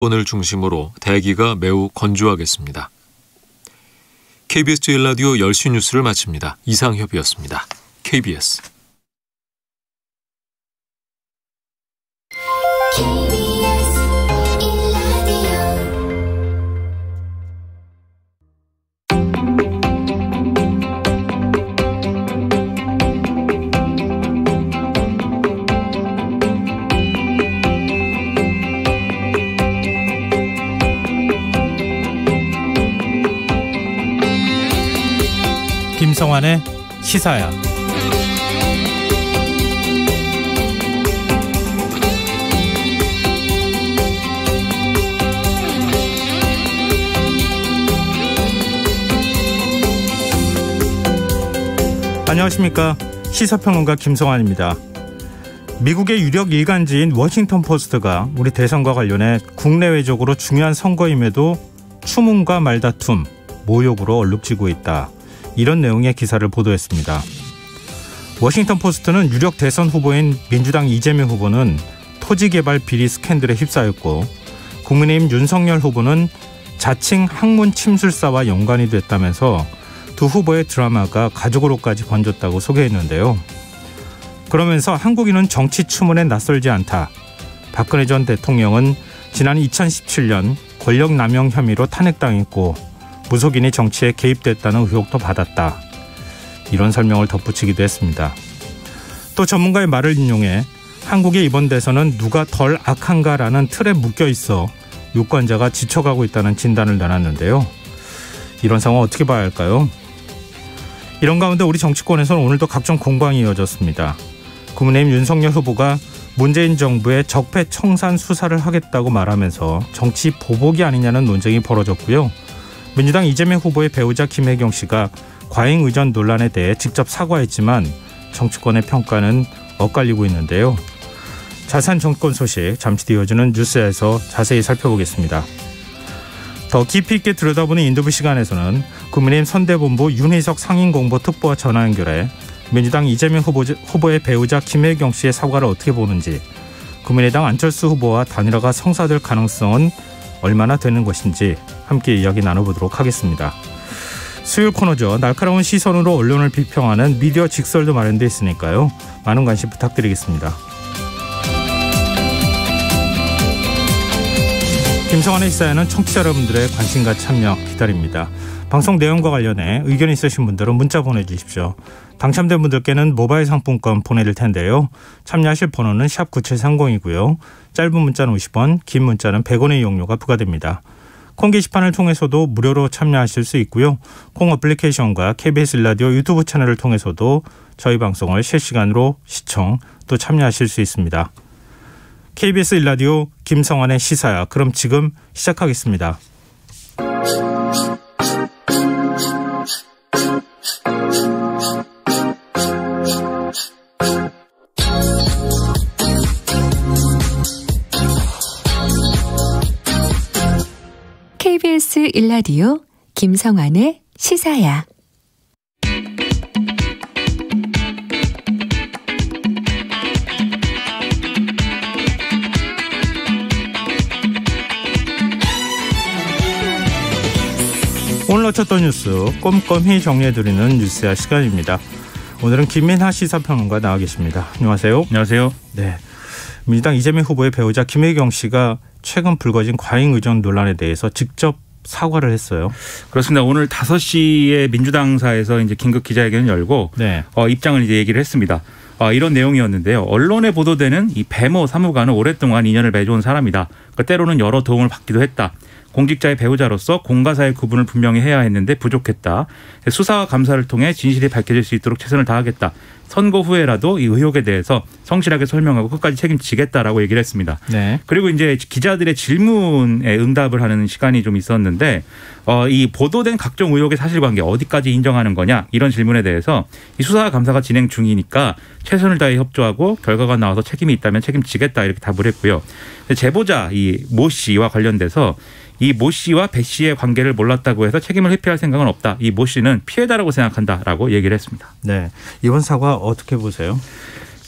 오늘 중심으로 대기가 매우 건조하겠습니다. KBS 제1라디오 10시 뉴스를 마칩니다. 이상협이었습니다. KBS 김성환의 시사야. 안녕하십니까. 시사평론가 김성환입니다. 미국의 유력 일간지인 워싱턴 포스트가 우리 대선과 관련해 국내외적으로 중요한 선거임에도 추문과 말다툼, 모욕으로 얼룩지고 있다. 이런 내용의 기사를 보도했습니다. 워싱턴 포스트는 유력 대선 후보인 민주당 이재명 후보는 토지개발 비리 스캔들에 휩싸였고 국민의힘 윤석열 후보는 자칭 학문 침술사와 연관이 됐다면서 두 후보의 드라마가 가족으로까지 번졌다고 소개했는데요. 그러면서 한국인은 정치 추문에 낯설지 않다. 박근혜 전 대통령은 지난 2017년 권력남용 혐의로 탄핵당했고 무속인이 정치에 개입됐다는 의혹도 받았다. 이런 설명을 덧붙이기도 했습니다. 또 전문가의 말을 인용해 한국의 이번 대선은 누가 덜 악한가라는 틀에 묶여있어 유권자가 지쳐가고 있다는 진단을 내놨는데요. 이런 상황 어떻게 봐야 할까요? 이런 가운데 우리 정치권에서는 오늘도 각종 공방이 이어졌습니다. 국민의힘 윤석열 후보가 문재인 정부의 적폐청산 수사를 하겠다고 말하면서 정치 보복이 아니냐는 논쟁이 벌어졌고요. 민주당 이재명 후보의 배우자 김혜경 씨가 과잉 의전 논란에 대해 직접 사과했지만 정치권의 평가는 엇갈리고 있는데요. 자세한 정권 소식 잠시 뒤 이어지는 뉴스에서 자세히 살펴보겠습니다. 더 깊이 있게 들여다보는 인터뷰 시간에서는 국민의힘 선대본부 윤희석 상임공보특보와 전화 연결해 민주당 이재명 후보의 배우자 김혜경 씨의 사과를 어떻게 보는지, 국민의당 안철수 후보와 단일화가 성사될 가능성은 얼마나 되는 것인지 함께 이야기 나눠보도록 하겠습니다. 수요일 코너죠. 날카로운 시선으로 언론을 비평하는 미디어 직설도 마련되어 있으니까요. 많은 관심 부탁드리겠습니다. 김성환의 시사에는 청취자 여러분들의 관심과 참여 기다립니다. 방송 내용과 관련해 의견 있으신 분들은 문자 보내주십시오. 당첨된 분들께는 모바일 상품권 보내드릴 텐데요. 참여하실 번호는 샵 9730이고요. 짧은 문자는 50원, 긴 문자는 100원의 이용료가 부과됩니다. 콩 게시판을 통해서도 무료로 참여하실 수 있고요. 콩 어플리케이션과 KBS 라디오 유튜브 채널을 통해서도 저희 방송을 실시간으로 시청 또 참여하실 수 있습니다. KBS 라디오 김성환의 시사야. 그럼 지금 시작하겠습니다. KBS 1라디오 김성환의 시사야. 오늘 놓쳤던 뉴스 꼼꼼히 정리해드리는 뉴스야 시간입니다. 오늘은 김민하 시사평론가 나와 계십니다. 안녕하세요. 안녕하세요. 네, 민주당 이재명 후보의 배우자 김혜경 씨가 최근 불거진 과잉 의전 논란에 대해서 직접 사과를 했어요. 그렇습니다. 오늘 5시에 민주당사에서 이제 긴급 기자회견을 열고 입장을 이제 얘기를 했습니다. 이런 내용이었는데요. 언론에 보도되는 이 배모 사무관은 오랫동안 인연을 맺어온 사람이다. 그러니까 때로는 여러 도움을 받기도 했다. 공직자의 배우자로서 공과 사의 구분을 분명히 해야 했는데 부족했다. 수사와 감사를 통해 진실이 밝혀질 수 있도록 최선을 다하겠다. 선거 후에라도 이 의혹에 대해서 성실하게 설명하고 끝까지 책임지겠다라고 얘기를 했습니다. 네. 그리고 이제 기자들의 질문에 응답을 하는 시간이 좀 있었는데 이 보도된 각종 의혹의 사실관계 어디까지 인정하는 거냐 이런 질문에 대해서 이 수사와 감사가 진행 중이니까 최선을 다해 협조하고 결과가 나와서 책임이 있다면 책임지겠다 이렇게 답을 했고요. 제보자 이 모 씨와 관련돼서 이 모 씨와 배 씨의 관계를 몰랐다고 해서 책임을 회피할 생각은 없다. 이 모 씨는 피해자라고 생각한다라고 얘기를 했습니다. 네, 이번 사과 어떻게 보세요?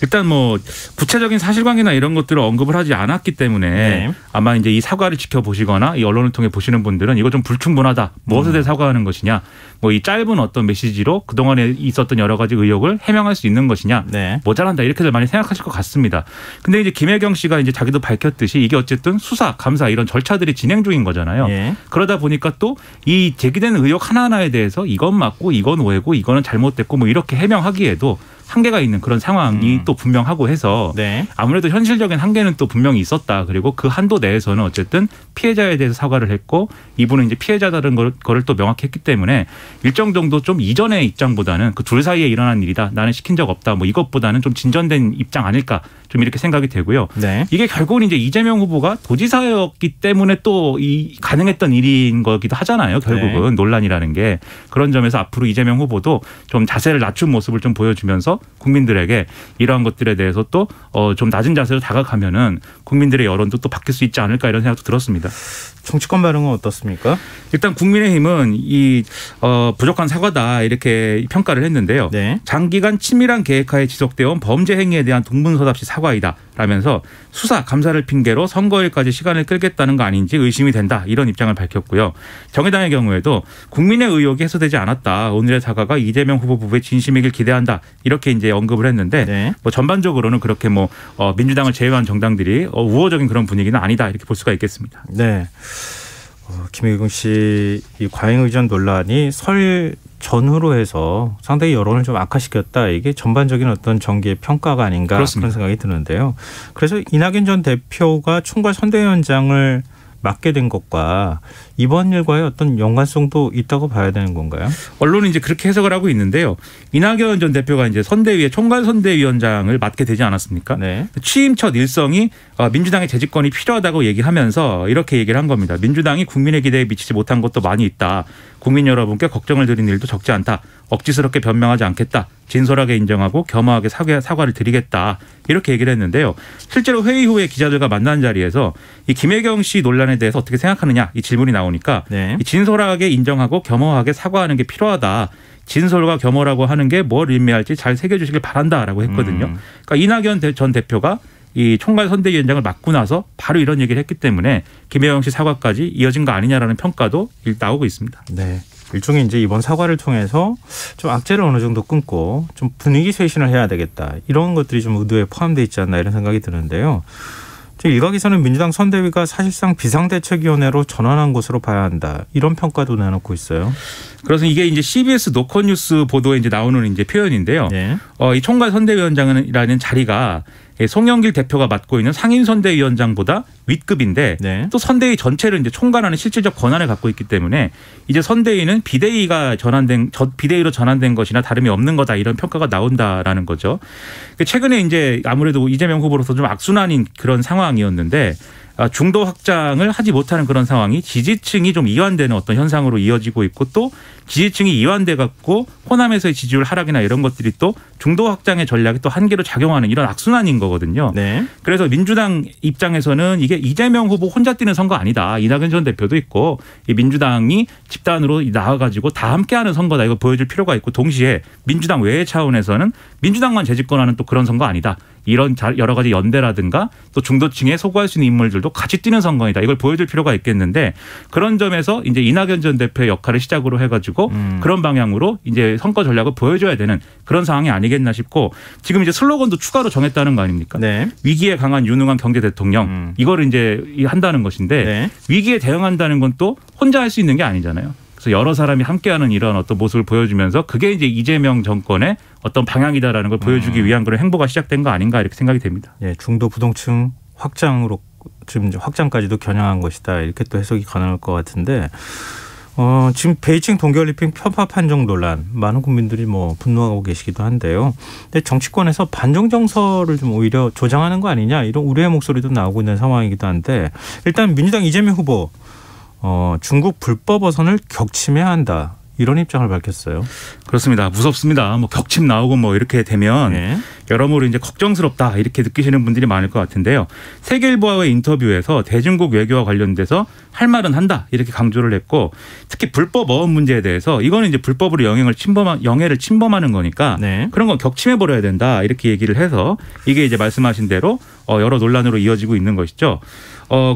일단 뭐 구체적인 사실관계나 이런 것들을 언급을 하지 않았기 때문에 네. 아마 이제 이 사과를 지켜보시거나 이 언론을 통해 보시는 분들은 이거 좀 불충분하다. 무엇에 대해 사과하는 것이냐. 뭐 이 짧은 어떤 메시지로 그동안에 있었던 여러 가지 의혹을 해명할 수 있는 것이냐. 네. 모자란다. 이렇게들 많이 생각하실 것 같습니다. 근데 이제 김혜경 씨가 이제 자기도 밝혔듯이 이게 어쨌든 수사, 감사 이런 절차들이 진행 중인 거잖아요. 네. 그러다 보니까 또 이 제기되는 의혹 하나하나에 대해서 이건 맞고 이건 오해고 이거는 잘못됐고 뭐 이렇게 해명하기에도 한계가 있는 그런 상황이 또 분명하고 해서 네. 아무래도 현실적인 한계는 또 분명히 있었다. 그리고 그 한도 내에서는 어쨌든 피해자에 대해서 사과를 했고 이분은 이제 피해자다는 거를 또 명확히 했기 때문에 일정 정도 좀 이전의 입장보다는 그 둘 사이에 일어난 일이다. 나는 시킨 적 없다. 뭐 이것보다는 좀 진전된 입장 아닐까. 좀 이렇게 생각이 되고요. 네. 이게 결국은 이제 이재명 후보가 도지사였기 때문에 또 이 가능했던 일인 거기도 하잖아요. 결국은 네. 논란이라는 게. 그런 점에서 앞으로 이재명 후보도 좀 자세를 낮춘 모습을 좀 보여주면서 국민들에게 이러한 것들에 대해서 또 좀 낮은 자세로 다가가면은 국민들의 여론도 또 바뀔 수 있지 않을까 이런 생각도 들었습니다. 정치권 반응은 어떻습니까? 일단 국민의힘은 이 부족한 사과다 이렇게 평가를 했는데요. 네. 장기간 치밀한 계획하에 지속되어 온 범죄 행위에 대한 동분서답시 사과이다 라면서 수사, 감사를 핑계로 선거일까지 시간을 끌겠다는 거 아닌지 의심이 된다 이런 입장을 밝혔고요. 정의당의 경우에도 국민의 의혹이 해소되지 않았다. 오늘의 사과가 이재명 후보의 진심이길 기대한다. 이렇게 이제 언급을 했는데 네. 뭐 전반적으로는 그렇게 뭐 민주당을 제외한 정당들이 우호적인 그런 분위기는 아니다 이렇게 볼 수가 있겠습니다. 네. 김혜경 씨 이 과잉 의전 논란이 설 전후로 해서 상당히 여론을 좀 악화시켰다. 이게 전반적인 어떤 정기의 평가가 아닌가 그렇습니다. 그런 생각이 드는데요. 그래서 이낙연 전 대표가 총괄 선대위원장을 맡게 된 것과 이번 일과의 어떤 연관성도 있다고 봐야 되는 건가요? 언론은 이제 그렇게 해석을 하고 있는데요. 이낙연 전 대표가 이제 선대위의 총괄 선대위원장을 맡게 되지 않았습니까? 네. 취임 첫 일성이 민주당의 재집권이 필요하다고 얘기하면서 이렇게 얘기를 한 겁니다. 민주당이 국민의 기대에 미치지 못한 것도 많이 있다. 국민 여러분께 걱정을 드리는 일도 적지 않다. 억지스럽게 변명하지 않겠다. 진솔하게 인정하고 겸허하게 사과를 드리겠다. 이렇게 얘기를 했는데요. 실제로 회의 후에 기자들과 만난 자리에서 이 김혜경 씨 논란에 대해서 어떻게 생각하느냐 이 질문이 나오니까 네. 진솔하게 인정하고 겸허하게 사과하는 게 필요하다. 진솔과 겸허라고 하는 게 뭘 의미할지 잘 새겨주시길 바란다라고 했거든요. 그러니까 이낙연 전 대표가 이 총괄 선대위원장을 맡고 나서 바로 이런 얘기를 했기 때문에 김혜경 씨 사과까지 이어진 거 아니냐라는 평가도 나오고 있습니다. 네. 일종의 이제 이번 사과를 통해서 좀 악재를 어느 정도 끊고 좀 분위기 쇄신을 해야 되겠다. 이런 것들이 좀 의도에 포함되어 있지 않나 이런 생각이 드는데요. 일각에서는 민주당 선대위가 사실상 비상대책위원회로 전환한 것으로 봐야 한다. 이런 평가도 내놓고 있어요. 그래서 이게 이제 CBS 노컷뉴스 보도에 이제 나오는 이제 표현인데요. 네. 이 총괄 선대위원장이라는 자리가 송영길 대표가 맡고 있는 상임선대위원장보다 윗급인데 네. 또 선대위 전체를 이제 총괄하는 실질적 권한을 갖고 있기 때문에 이제 선대위는 비대위로 전환된 것이나 다름이 없는 거다 이런 평가가 나온다라는 거죠. 최근에 이제 아무래도 이재명 후보로서 좀 악순환인 그런 상황이었는데 중도 확장을 하지 못하는 그런 상황이 지지층이 좀 이완되는 어떤 현상으로 이어지고 있고 또 지지층이 이완돼 갖고 호남에서의 지지율 하락이나 이런 것들이 또 중도 확장의 전략이 또 한계로 작용하는 이런 악순환인 거거든요. 네. 그래서 민주당 입장에서는 이게 이재명 후보 혼자 뛰는 선거 아니다. 이낙연 전 대표도 있고 이 민주당이 집단으로 나와가지고 다 함께하는 선거다. 이거 보여줄 필요가 있고 동시에 민주당 외의 차원에서는 민주당만 재집권하는 또 그런 선거 아니다. 이런 여러 가지 연대라든가 또 중도층에 소구할 수 있는 인물들도 같이 뛰는 선거이다. 이걸 보여줄 필요가 있겠는데 그런 점에서 이제 이낙연 전 대표의 역할을 시작으로 해가지고 그런 방향으로 이제 선거 전략을 보여줘야 되는 그런 상황이 아니겠나 싶고 지금 이제 슬로건도 추가로 정했다는 거 아닙니까? 네. 위기에 강한 유능한 경제 대통령 이거를 이제 한다는 것인데 네. 위기에 대응한다는 건 또 혼자 할 수 있는 게 아니잖아요. 그래서 여러 사람이 함께하는 이런 어떤 모습을 보여주면서 그게 이제 이재명 정권의 어떤 방향이다라는 걸 보여주기 위한 그런 행보가 시작된 거 아닌가 이렇게 생각이 됩니다. 예, 중도 부동층 확장으로 지금 확장까지도 겨냥한 것이다 이렇게 또 해석이 가능할 것 같은데 지금 베이징 동계올림픽 편파 판정 논란 많은 국민들이 뭐 분노하고 계시기도 한데요. 근데 정치권에서 반중 정서를 좀 오히려 조장하는 거 아니냐 이런 우려의 목소리도 나오고 있는 상황이기도 한데 일단 민주당 이재명 후보 중국 불법 어선을 격침해야 한다. 이런 입장을 밝혔어요. 그렇습니다. 무섭습니다. 뭐 격침 나오고 뭐 이렇게 되면 네. 여러모로 이제 걱정스럽다 이렇게 느끼시는 분들이 많을 것 같은데요. 세계일보와의 인터뷰에서 대중국 외교와 관련돼서 할 말은 한다 이렇게 강조를 했고 특히 불법 어업 문제에 대해서 이거는 이제 불법으로 영해를 침범하는 거니까 네. 그런 건 격침해 버려야 된다 이렇게 얘기를 해서 이게 이제 말씀하신 대로 여러 논란으로 이어지고 있는 것이죠.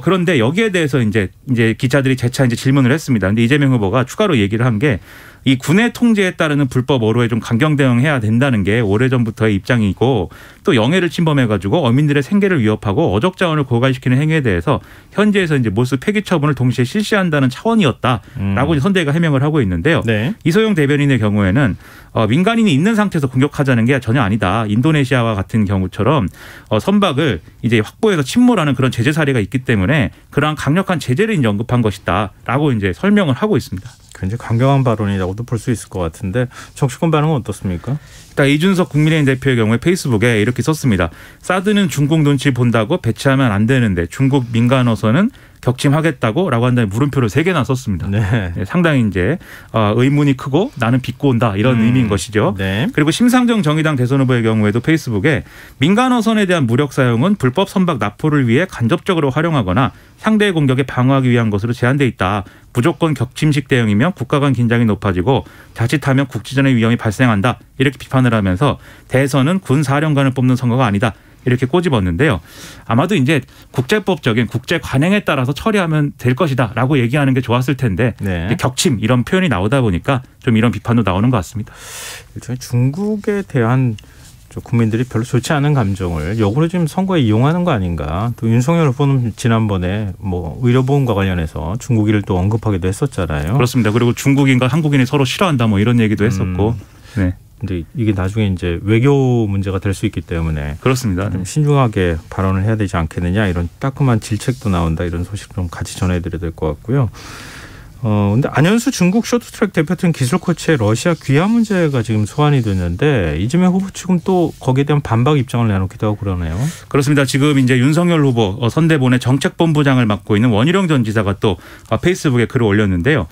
그런데 여기에 대해서 이제 기자들이 재차 이제 질문을 했습니다. 근데 이재명 후보가 추가로 얘기를 한 게 이 군의 통제에 따르는 불법 어로에 좀 강경 대응해야 된다는 게 오래전부터의 입장이고 또 영해를 침범해가지고 어민들의 생계를 위협하고 어적 자원을 고갈시키는 행위에 대해서 현재에서 이제 몰수 폐기 처분을 동시에 실시한다는 차원이었다라고 선대위가 해명을 하고 있는데요. 네. 이소영 대변인의 경우에는 민간인이 있는 상태에서 공격하자는 게 전혀 아니다. 인도네시아와 같은 경우처럼 선박을 이제 확보해서 침몰하는 그런 제재 사례가 있기 때문에 그러한 강력한 제재를 이제 언급한 것이다라고 이제 설명을 하고 있습니다. 굉장히 강경한 발언이라고도 볼 수 있을 것 같은데 정치권 반응은 어떻습니까? 이준석 국민의힘 대표의 경우에 페이스북에 이렇게 썼습니다. 사드는 중국 눈치 본다고 배치하면 안 되는데 중국 민간어선은 격침하겠다고라고 한다면 물음표를 3개나 썼습니다. 네. 네, 상당히 이제 의문이 크고 나는 빚고 온다 이런 의미인 것이죠. 네. 그리고 심상정 정의당 대선 후보의 경우에도 페이스북에 민간어선에 대한 무력 사용은 불법 선박 납포를 위해 간접적으로 활용하거나 상대의 공격에 방어하기 위한 것으로 제한돼 있다. 무조건 격침식 대응이면 국가 간 긴장이 높아지고 자칫하면 국지전의 위험이 발생한다. 이렇게 비판을 하면서 대선은 군 사령관을 뽑는 선거가 아니다. 이렇게 꼬집었는데요. 아마도 이제 국제법적인 국제 관행에 따라서 처리하면 될 것이다라고 얘기하는 게 좋았을 텐데 네. 격침 이런 표현이 나오다 보니까 좀 이런 비판도 나오는 것 같습니다. 일종의 중국에 대한 국민들이 별로 좋지 않은 감정을 역으로 지금 선거에 이용하는 거 아닌가. 또 윤석열 후보는 지난번에 뭐 의료보험과 관련해서 중국인을 또 언급하기도 했었잖아요. 그렇습니다. 그리고 중국인과 한국인이 서로 싫어한다 뭐 이런 얘기도 했었고. 네. 근데 이게 나중에 이제 외교 문제가 될 수 있기 때문에 그렇습니다. 좀 신중하게 발언을 해야 되지 않겠느냐 이런 따끔한 질책도 나온다 이런 소식 좀 같이 전해드려야 될 것 같고요. 근데 안현수 중국 쇼트트랙 대표팀 기술 코치의 러시아 귀화 문제가 지금 소환이 됐는데 이재명 후보 측은 또 거기에 대한 반박 입장을 내놓기도 하고 그러네요. 그렇습니다. 지금 이제 윤석열 후보 선대본의 정책본부장을 맡고 있는 원희룡 전 지사가 또 페이스북에 글을 올렸는데요.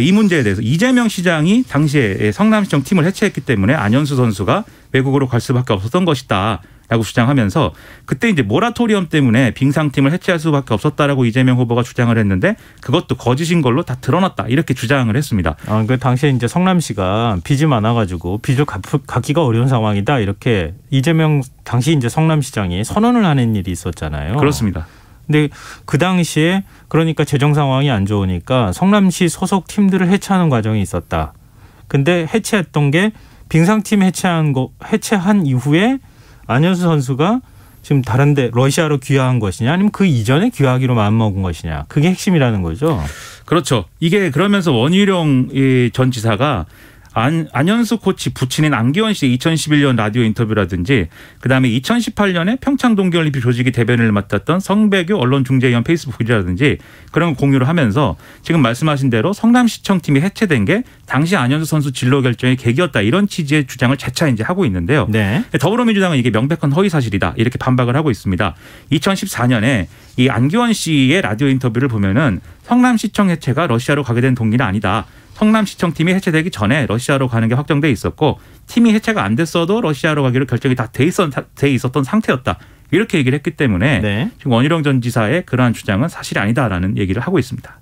이 문제에 대해서 이재명 시장이 당시에 성남시청 팀을 해체했기 때문에 안현수 선수가 외국으로 갈 수밖에 없었던 것이다. 라고 주장하면서 그때 이제 모라토리엄 때문에 빙상팀을 해체할 수밖에 없었다라고 이재명 후보가 주장을 했는데 그것도 거짓인 걸로 다 드러났다 이렇게 주장을 했습니다. 그 당시에 이제 성남시가 빚이 많아가지고 빚을 갚기가 어려운 상황이다 이렇게 이재명 당시 이제 성남시장이 선언을 하는 일이 있었잖아요. 그렇습니다. 근데 그 당시에 그러니까 재정 상황이 안 좋으니까 성남시 소속 팀들을 해체하는 과정이 있었다. 근데 해체했던 게 빙상팀 해체한 이후에 안현수 선수가 지금 다른 데 러시아로 귀화한 것이냐 아니면 그 이전에 귀화하기로 마음먹은 것이냐. 그게 핵심이라는 거죠. 그렇죠. 이게 그러면서 원희룡 전 지사가 안현수 코치 부친인 안기원 씨의 2011년 라디오 인터뷰라든지 그다음에 2018년에 평창 동계올림픽 조직위 대변인을 맡았던 성배규 언론중재위원 페이스북 글이라든지 그런 거 공유를 하면서 지금 말씀하신 대로 성남시청팀이 해체된 게 당시 안현수 선수 진로 결정의 계기였다 이런 취지의 주장을 재차 이제 하고 있는데요. 네. 더불어민주당은 이게 명백한 허위 사실이다 이렇게 반박을 하고 있습니다. 2014년에 이 안기원 씨의 라디오 인터뷰를 보면은 성남시청 해체가 러시아로 가게 된 동기는 아니다. 성남시청팀이 해체되기 전에 러시아로 가는 게 확정돼 있었고 팀이 해체가 안 됐어도 러시아로 가기로 결정이 다 돼 있었던 상태였다. 이렇게 얘기를 했기 때문에 네. 지금 원희룡 전 지사의 그러한 주장은 사실이 아니다라는 얘기를 하고 있습니다.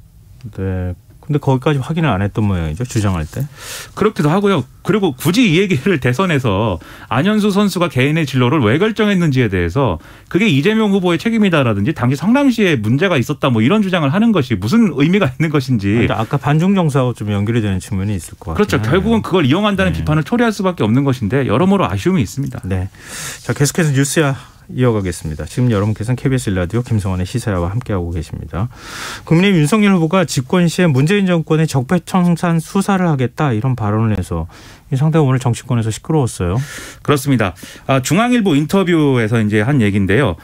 네. 근데 거기까지 확인을 안 했던 모양이죠. 주장할 때. 그렇기도 하고요. 그리고 굳이 이 얘기를 대선에서 안현수 선수가 개인의 진로를 왜 결정했는지에 대해서 그게 이재명 후보의 책임이다라든지 당시 성남시에 문제가 있었다 뭐 이런 주장을 하는 것이 무슨 의미가 있는 것인지. 아까 반중 정서하고 좀 연결이 되는 측면이 있을 것 같아요. 그렇죠. 결국은 그걸 이용한다는 비판을 초래할 수밖에 없는 것인데 여러모로 아쉬움이 있습니다. 네. 자, 계속해서 뉴스야 이어가겠습니다. 지금 여러분께서는 KBS 1라디오 김성환의 시사야와 함께하고 계십니다. 국민의힘 윤석열 후보가 집권 시에 문재인 정권의 적폐청산 수사를 하겠다 이런 발언을 해서 상당히 오늘 정치권에서 시끄러웠어요. 그렇습니다. 중앙일보 인터뷰에서 이제 한 얘기인데요.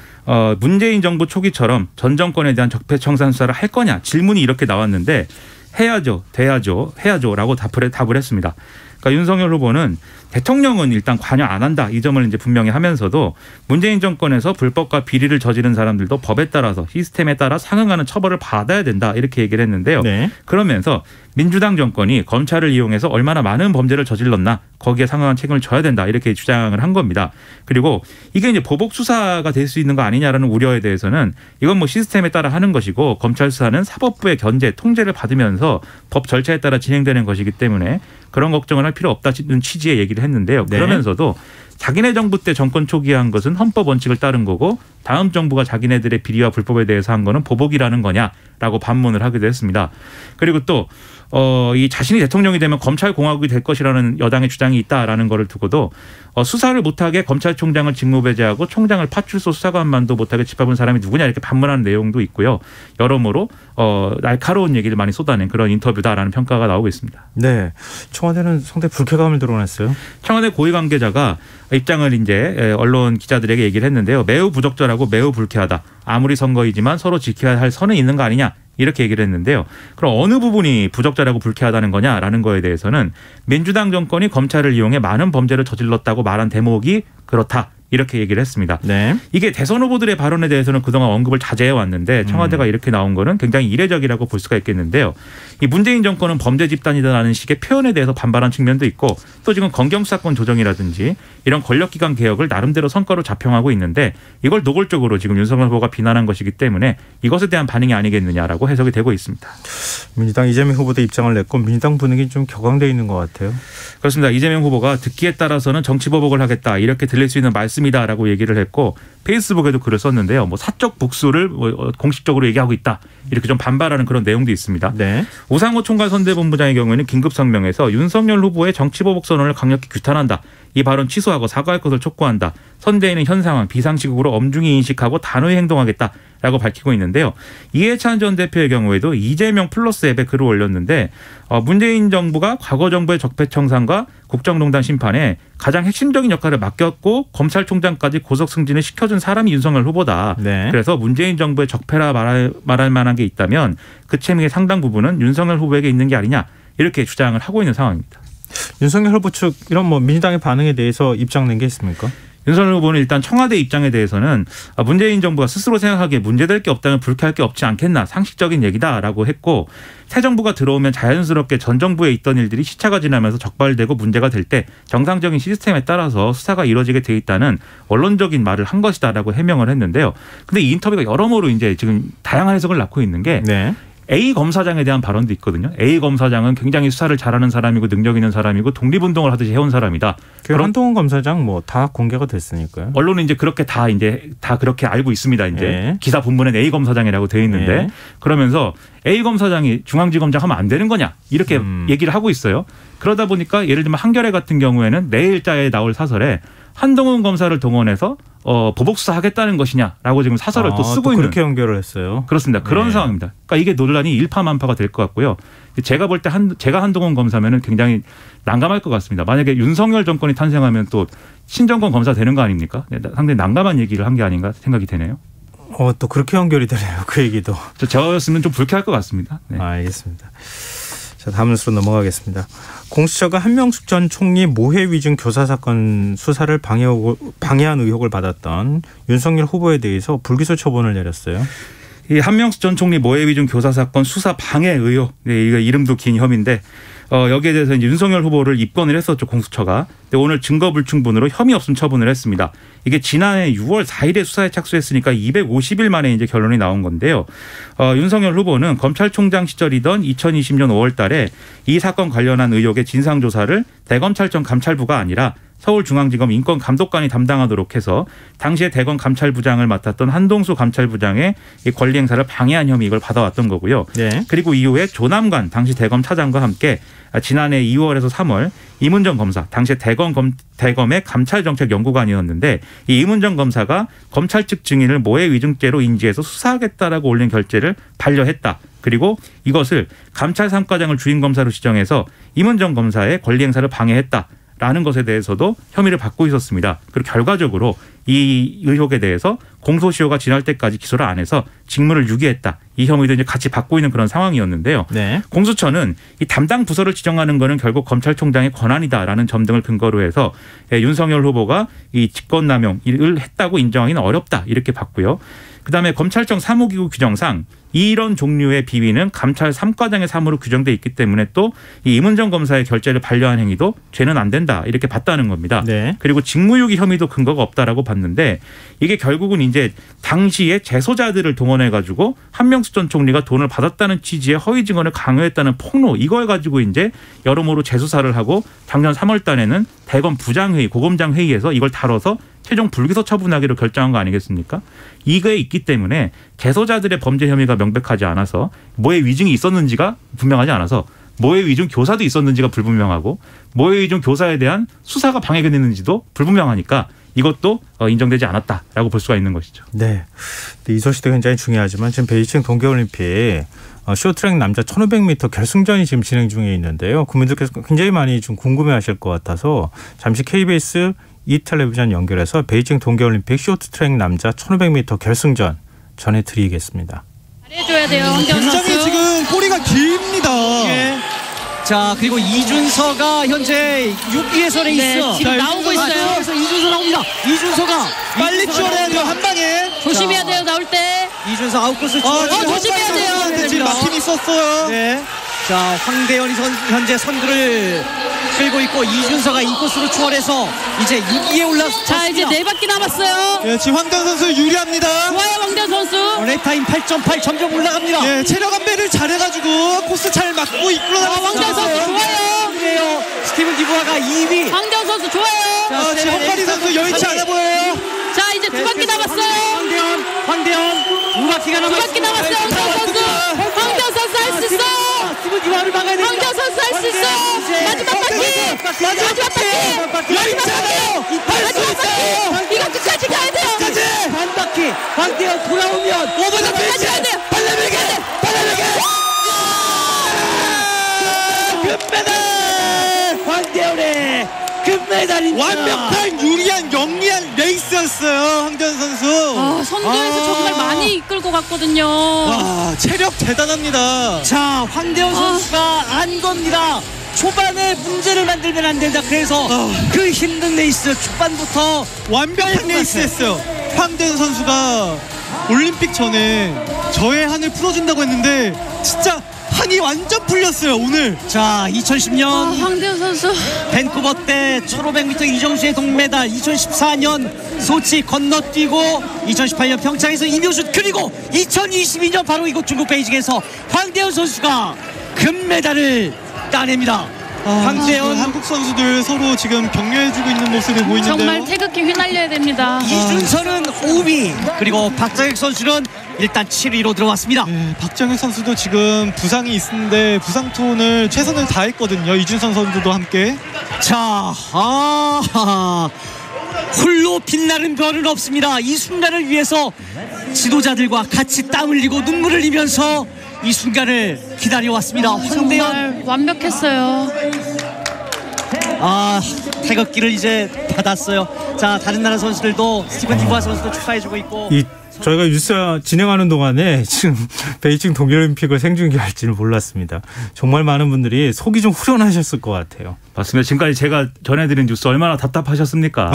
문재인 정부 초기처럼 전 정권에 대한 적폐청산 수사를 할 거냐 질문이 이렇게 나왔는데 해야죠, 돼야죠, 해야죠라고 답을 했습니다. 그러니까 윤석열 후보는 대통령은 일단 관여 안 한다 이 점을 이제 분명히 하면서도 문재인 정권에서 불법과 비리를 저지른 사람들도 법에 따라서 시스템에 따라 상응하는 처벌을 받아야 된다 이렇게 얘기를 했는데요. 네. 그러면서 민주당 정권이 검찰을 이용해서 얼마나 많은 범죄를 저질렀나 거기에 상응한 책임을 져야 된다 이렇게 주장을 한 겁니다. 그리고 이게 이제 보복 수사가 될 수 있는 거 아니냐라는 우려에 대해서는 이건 뭐 시스템에 따라 하는 것이고 검찰 수사는 사법부의 견제, 통제를 받으면서 법 절차에 따라 진행되는 것이기 때문에 그런 걱정을 할 필요 없다는 취지의 얘기를 했는데요. 네. 그러면서도 자기네 정부 때 정권 초기에 한 것은 헌법 원칙을 따른 거고 다음 정부가 자기네들의 비리와 불법에 대해서 한 거는 보복이라는 거냐라고 반문을 하기도 했습니다. 그리고 또 이 자신이 대통령이 되면 검찰공화국이 될 것이라는 여당의 주장이 있다라는 거를 두고도 수사를 못하게 검찰총장을 직무배제하고 총장을 파출소 수사관만도 못하게 짚어본 사람이 누구냐 이렇게 반문하는 내용도 있고요. 여러모로 날카로운 얘기를 많이 쏟아낸 그런 인터뷰다라는 평가가 나오고 있습니다. 네, 청와대는 상당히 불쾌감을 드러냈어요. 청와대 고위 관계자가 입장을 이제 언론 기자들에게 얘기를 했는데요. 매우 부적절하고 매우 불쾌하다. 아무리 선거이지만 서로 지켜야 할 선은 있는 거 아니냐. 이렇게 얘기를 했는데요. 그럼 어느 부분이 부적절하고 불쾌하다는 거냐라는 거에 대해서는 민주당 정권이 검찰을 이용해 많은 범죄를 저질렀다고 말한 대목이 그렇다. 이렇게 얘기를 했습니다. 네. 이게 대선 후보들의 발언에 대해서는 그동안 언급을 자제해 왔는데 청와대가 이렇게 나온 거는 굉장히 이례적이라고 볼 수가 있겠는데요. 이 문재인 정권은 범죄 집단이다라는 식의 표현에 대해서 반발한 측면도 있고 또 지금 검경수사권 조정이라든지 이런 권력기관 개혁을 나름대로 성과로 자평하고 있는데 이걸 노골적으로 지금 윤석열 후보가 비난한 것이기 때문에 이것에 대한 반응이 아니겠느냐라고 해석이 되고 있습니다. 민주당 이재명 후보도 입장을 냈고 민주당 분위기 좀 격앙돼 있는 것 같아요. 그렇습니다. 이재명 후보가 듣기에 따라서는 정치보복을 하겠다 이렇게 들릴 수 있는 말씀이다라고 얘기를 했고 페이스북에도 글을 썼는데요. 뭐 사적 복수를 공식적으로 얘기하고 있다 이렇게 좀 반발하는 그런 내용도 있습니다. 네. 우상호 총괄 선대본부장의 경우에는 긴급 성명에서 윤석열 후보의 정치보복 선언을 강력히 규탄한다. 이 발언 취소하고 사과할 것을 촉구한다. 선대위는 현 상황 비상시국으로 엄중히 인식하고 단호히 행동하겠다라고 밝히고 있는데요. 이해찬 전 대표의 경우에도 이재명 플러스 앱에 글을 올렸는데 문재인 정부가 과거 정부의 적폐청산과 국정농단 심판에 가장 핵심적인 역할을 맡겼고 검찰총장까지 고속 승진을 시켜준 사람이 윤석열 후보다. 네. 그래서 문재인 정부의 적폐라 말할 만한 게 있다면 그 책임의 상당 부분은 윤석열 후보에게 있는 게 아니냐 이렇게 주장을 하고 있는 상황입니다. 윤석열 후보 측 이런 민주당의 반응에 대해서 입장 낸 게 있습니까? 윤석열 후보는 일단 청와대 입장에 대해서는 문재인 정부가 스스로 생각하기에 문제될 게 없다면 불쾌할 게 없지 않겠나 상식적인 얘기다라고 했고 새 정부가 들어오면 자연스럽게 전 정부에 있던 일들이 시차가 지나면서 적발되고 문제가 될 때 정상적인 시스템에 따라서 수사가 이루어지게 돼 있다는 원론적인 말을 한 것이다라고 해명을 했는데요. 근데 이 인터뷰가 여러모로 이제 지금 다양한 해석을 낳고 있는 게 네. A 검사장에 대한 발언도 있거든요. A 검사장은 굉장히 수사를 잘하는 사람이고 능력 있는 사람이고 독립운동을 하듯이 해온 사람이다. 그럼 한동훈 검사장 다 공개가 됐으니까요. 언론은 이제 그렇게 다 그렇게 알고 있습니다. 이제 네. 기사 본문엔 A 검사장이라고 돼 있는데 네. 그러면서 A 검사장이 중앙지검장 하면 안 되는 거냐 이렇게 얘기를 하고 있어요. 그러다 보니까 예를 들면 한겨레 같은 경우에는 내일자에 나올 사설에 한동훈 검사를 동원해서 보복 수사하겠다는 것이냐라고 지금 사설을 또 쓰고 있는. 그렇게 연결을 했어요. 그렇습니다. 그런 네. 상황입니다. 그러니까 이게 논란이 일파만파가 될 것 같고요. 제가 볼 때 제가 한동훈 검사면은 굉장히 난감할 것 같습니다. 만약에 윤석열 정권이 탄생하면 또 신정권 검사 되는 거 아닙니까? 상당히 난감한 얘기를 한 게 아닌가 생각이 되네요. 또 그렇게 연결이 되네요. 그 얘기도. 저였으면 좀 불쾌할 것 같습니다. 네. 알겠습니다. 자, 다음 뉴스로 넘어가겠습니다. 공수처가 한명숙 전 총리 모해 위증 교사 사건 수사를 방해한 의혹을 받았던 윤석열 후보에 대해서 불기소 처분을 내렸어요. 이 한명숙 전 총리 모해 위증 교사 사건 수사 방해 의혹, 네, 이거 이름도 긴 혐의인데 여기에 대해서 이제 윤석열 후보를 입건을 했었죠, 공수처가. 근데 오늘 증거 불충분으로 혐의 없음 처분을 했습니다. 이게 지난해 6월 4일에 수사에 착수했으니까 250일 만에 이제 결론이 나온 건데요. 윤석열 후보는 검찰총장 시절이던 2020년 5월 달에 이 사건 관련한 의혹의 진상조사를 대검찰청 감찰부가 아니라 서울중앙지검 인권감독관이 담당하도록 해서 당시에 대검 감찰부장을 맡았던 한동수 감찰부장의 이 권리 행사를 방해한 혐의 이걸 받아왔던 거고요. 네. 그리고 이후에 조남관 당시 대검 차장과 함께 지난해 2월에서 3월 이문정 검사 당시에 대검의 감찰정책연구관이었는데 이 이문정 검사가 검찰 측 증인을 모해 위증죄로 인지해서 수사하겠다라고 올린 결재를 반려했다. 그리고 이것을 감찰 3과장을 주임 검사로 지정해서 이문정 검사의 권리 행사를 방해했다. 라는 것에 대해서도 혐의를 받고 있었습니다. 그리고 결과적으로 이 의혹에 대해서 공소시효가 지날 때까지 기소를 안 해서 직무를 유기했다. 이 혐의도 이제 같이 받고 있는 그런 상황이었는데요. 네. 공수처는 이 담당 부서를 지정하는 것은 결국 검찰총장의 권한이다라는 점 등을 근거로 해서 윤석열 후보가 이 직권남용을 했다고 인정하기는 어렵다 이렇게 봤고요. 그다음에 검찰청 사무기구 규정상 이런 종류의 비위는 감찰 3과장의 사무로 규정돼 있기 때문에 또 이 임은정 검사의 결재를 반려한 행위도 죄는 안 된다 이렇게 봤다는 겁니다. 네. 그리고 직무유기 혐의도 근거가 없다라고 봤는데 이게 결국은 이제 당시에 재소자들을 동원해 가지고 한명숙 전 총리가 돈을 받았다는 취지의 허위 증언을 강요했다는 폭로 이걸 가지고 이제 여러모로 재수사를 하고 작년 3월 달에는 대검 부장회의 고검장 회의에서 이걸 다뤄서 최종 불기소 처분하기로 결정한 거 아니겠습니까? 이거에 있기 때문에 재소자들의 범죄 혐의가 명백하지 않아서 모해 위증이 있었는지가 분명하지 않아서 모해 위증 교사도 있었는지가 불분명하고 모해 위증 교사에 대한 수사가 방해됐는지도 불분명하니까 이것도 인정되지 않았다라고 볼 수가 있는 것이죠. 네, 이 소식도 굉장히 중요하지만 지금 베이징 동계올림픽 쇼트트랙 남자 1500m 결승전이 지금 진행 중에 있는데요. 국민들께서 굉장히 많이 좀 궁금해하실 것 같아서 잠시 KBS 텔레비전 연결해서 베이징 동계올림픽 쇼트트랙 남자 1500m 결승전 전해드리겠습니다. 잘해줘야 돼요, 황정 선수. 굉장히 지금 꼬리가 깁니다. 예. 자, 그리고 이준서가 현재 6위에서 레이스. 네, 지금 나오고 있어요. 그래서 이준서 나옵니다. 이준서가 빨리 추월해야 돼요, 한 방에. 조심해야 돼요, 나올 때. 이준서 아웃코스 추월. 조심해야 돼요. 지금 막힘이 있었어요. 네. 자, 황대현이 현재 선두를 끌고 있고 이준서가 인코스로 추월해서 이제 6위에 올라섰습니다. 자, 이제 4바퀴 남았어요. 네, 지금 황대현 선수 유리합니다. 좋아요, 황대현 선수. 랩타임 8.8 점점 올라갑니다. 네, 체력 안배를 잘해가지고 코스 잘 맞고 이끌어 나갔습니다. 황대현 선수 좋아요. 그래요. 스티븐 디부아가 2위. 황대현 선수 좋아요. 자, 지금 헛발이 선수 여의치 않아 보여요. 자, 이제 2바퀴 남았어요. 황대현 2바퀴가 남았어요. 2바퀴 남았어요. 황대현 선수 할 수 있어. 스티븐 디부아를 막아야 됩니다. 황대현 선수 할 수 있어. 마지막 바퀴. 마지막 바퀴. 이거 끝까지 가야 돼요. 반 바퀴. 황대현 돌아오면 오버더 페이지. 발레베게. 금메달. 황대현의 금메달입니다. 완벽한 유리한 영리한 레이스였어요, 황대현 선수. 선두에서 정말 많이 이끌고 갔거든요. 와, 체력 대단합니다. 자, 황대현 선수가 안 겁니다. 초반에 문제를 만들면 안 된다. 그래서 그 힘든 레이스 초반부터 완벽한 레이스였어요. 황대현 선수가 올림픽 전에 저의 한을 풀어준다고 했는데 진짜 한이 완전 풀렸어요, 오늘. 자, 2010년 황대현 선수 밴쿠버 때 1500m 이정수의 동메달, 2014년 소치 건너뛰고 2018년 평창에서 임효준, 그리고 2022년 바로 이곳 중국 베이징에서 황대현 선수가 금메달을 따냅니다. 황대현 한국 선수들 서로 지금 격려해주고 있는 모습을 보이는데요. 정말 태극기 휘날려야 됩니다. 이준서는 5위, 그리고 박정혁 선수는 일단 7위로 들어왔습니다. 네, 박정혁 선수도 지금 부상이 있는데 부상 톤을 최선을 다했거든요. 이준선 선수도 함께. 자, 홀로 빛나는 별은 없습니다. 이 순간을 위해서 지도자들과 같이 땀 흘리고 눈물을 흘리면서 이 순간을 기다려왔습니다. 정말 완벽했어요. 태극기를 이제 받았어요. 자, 다른 나라 선수들도 스티븐 디부아 선수도 축하해주고 있고. 저희가 뉴스 진행하는 동안에 지금 베이징 동계올림픽을 생중계할지는 몰랐습니다. 정말 많은 분들이 속이 좀 후련하셨을 것 같아요. 맞습니다. 지금까지 제가 전해드린 뉴스 얼마나 답답하셨습니까?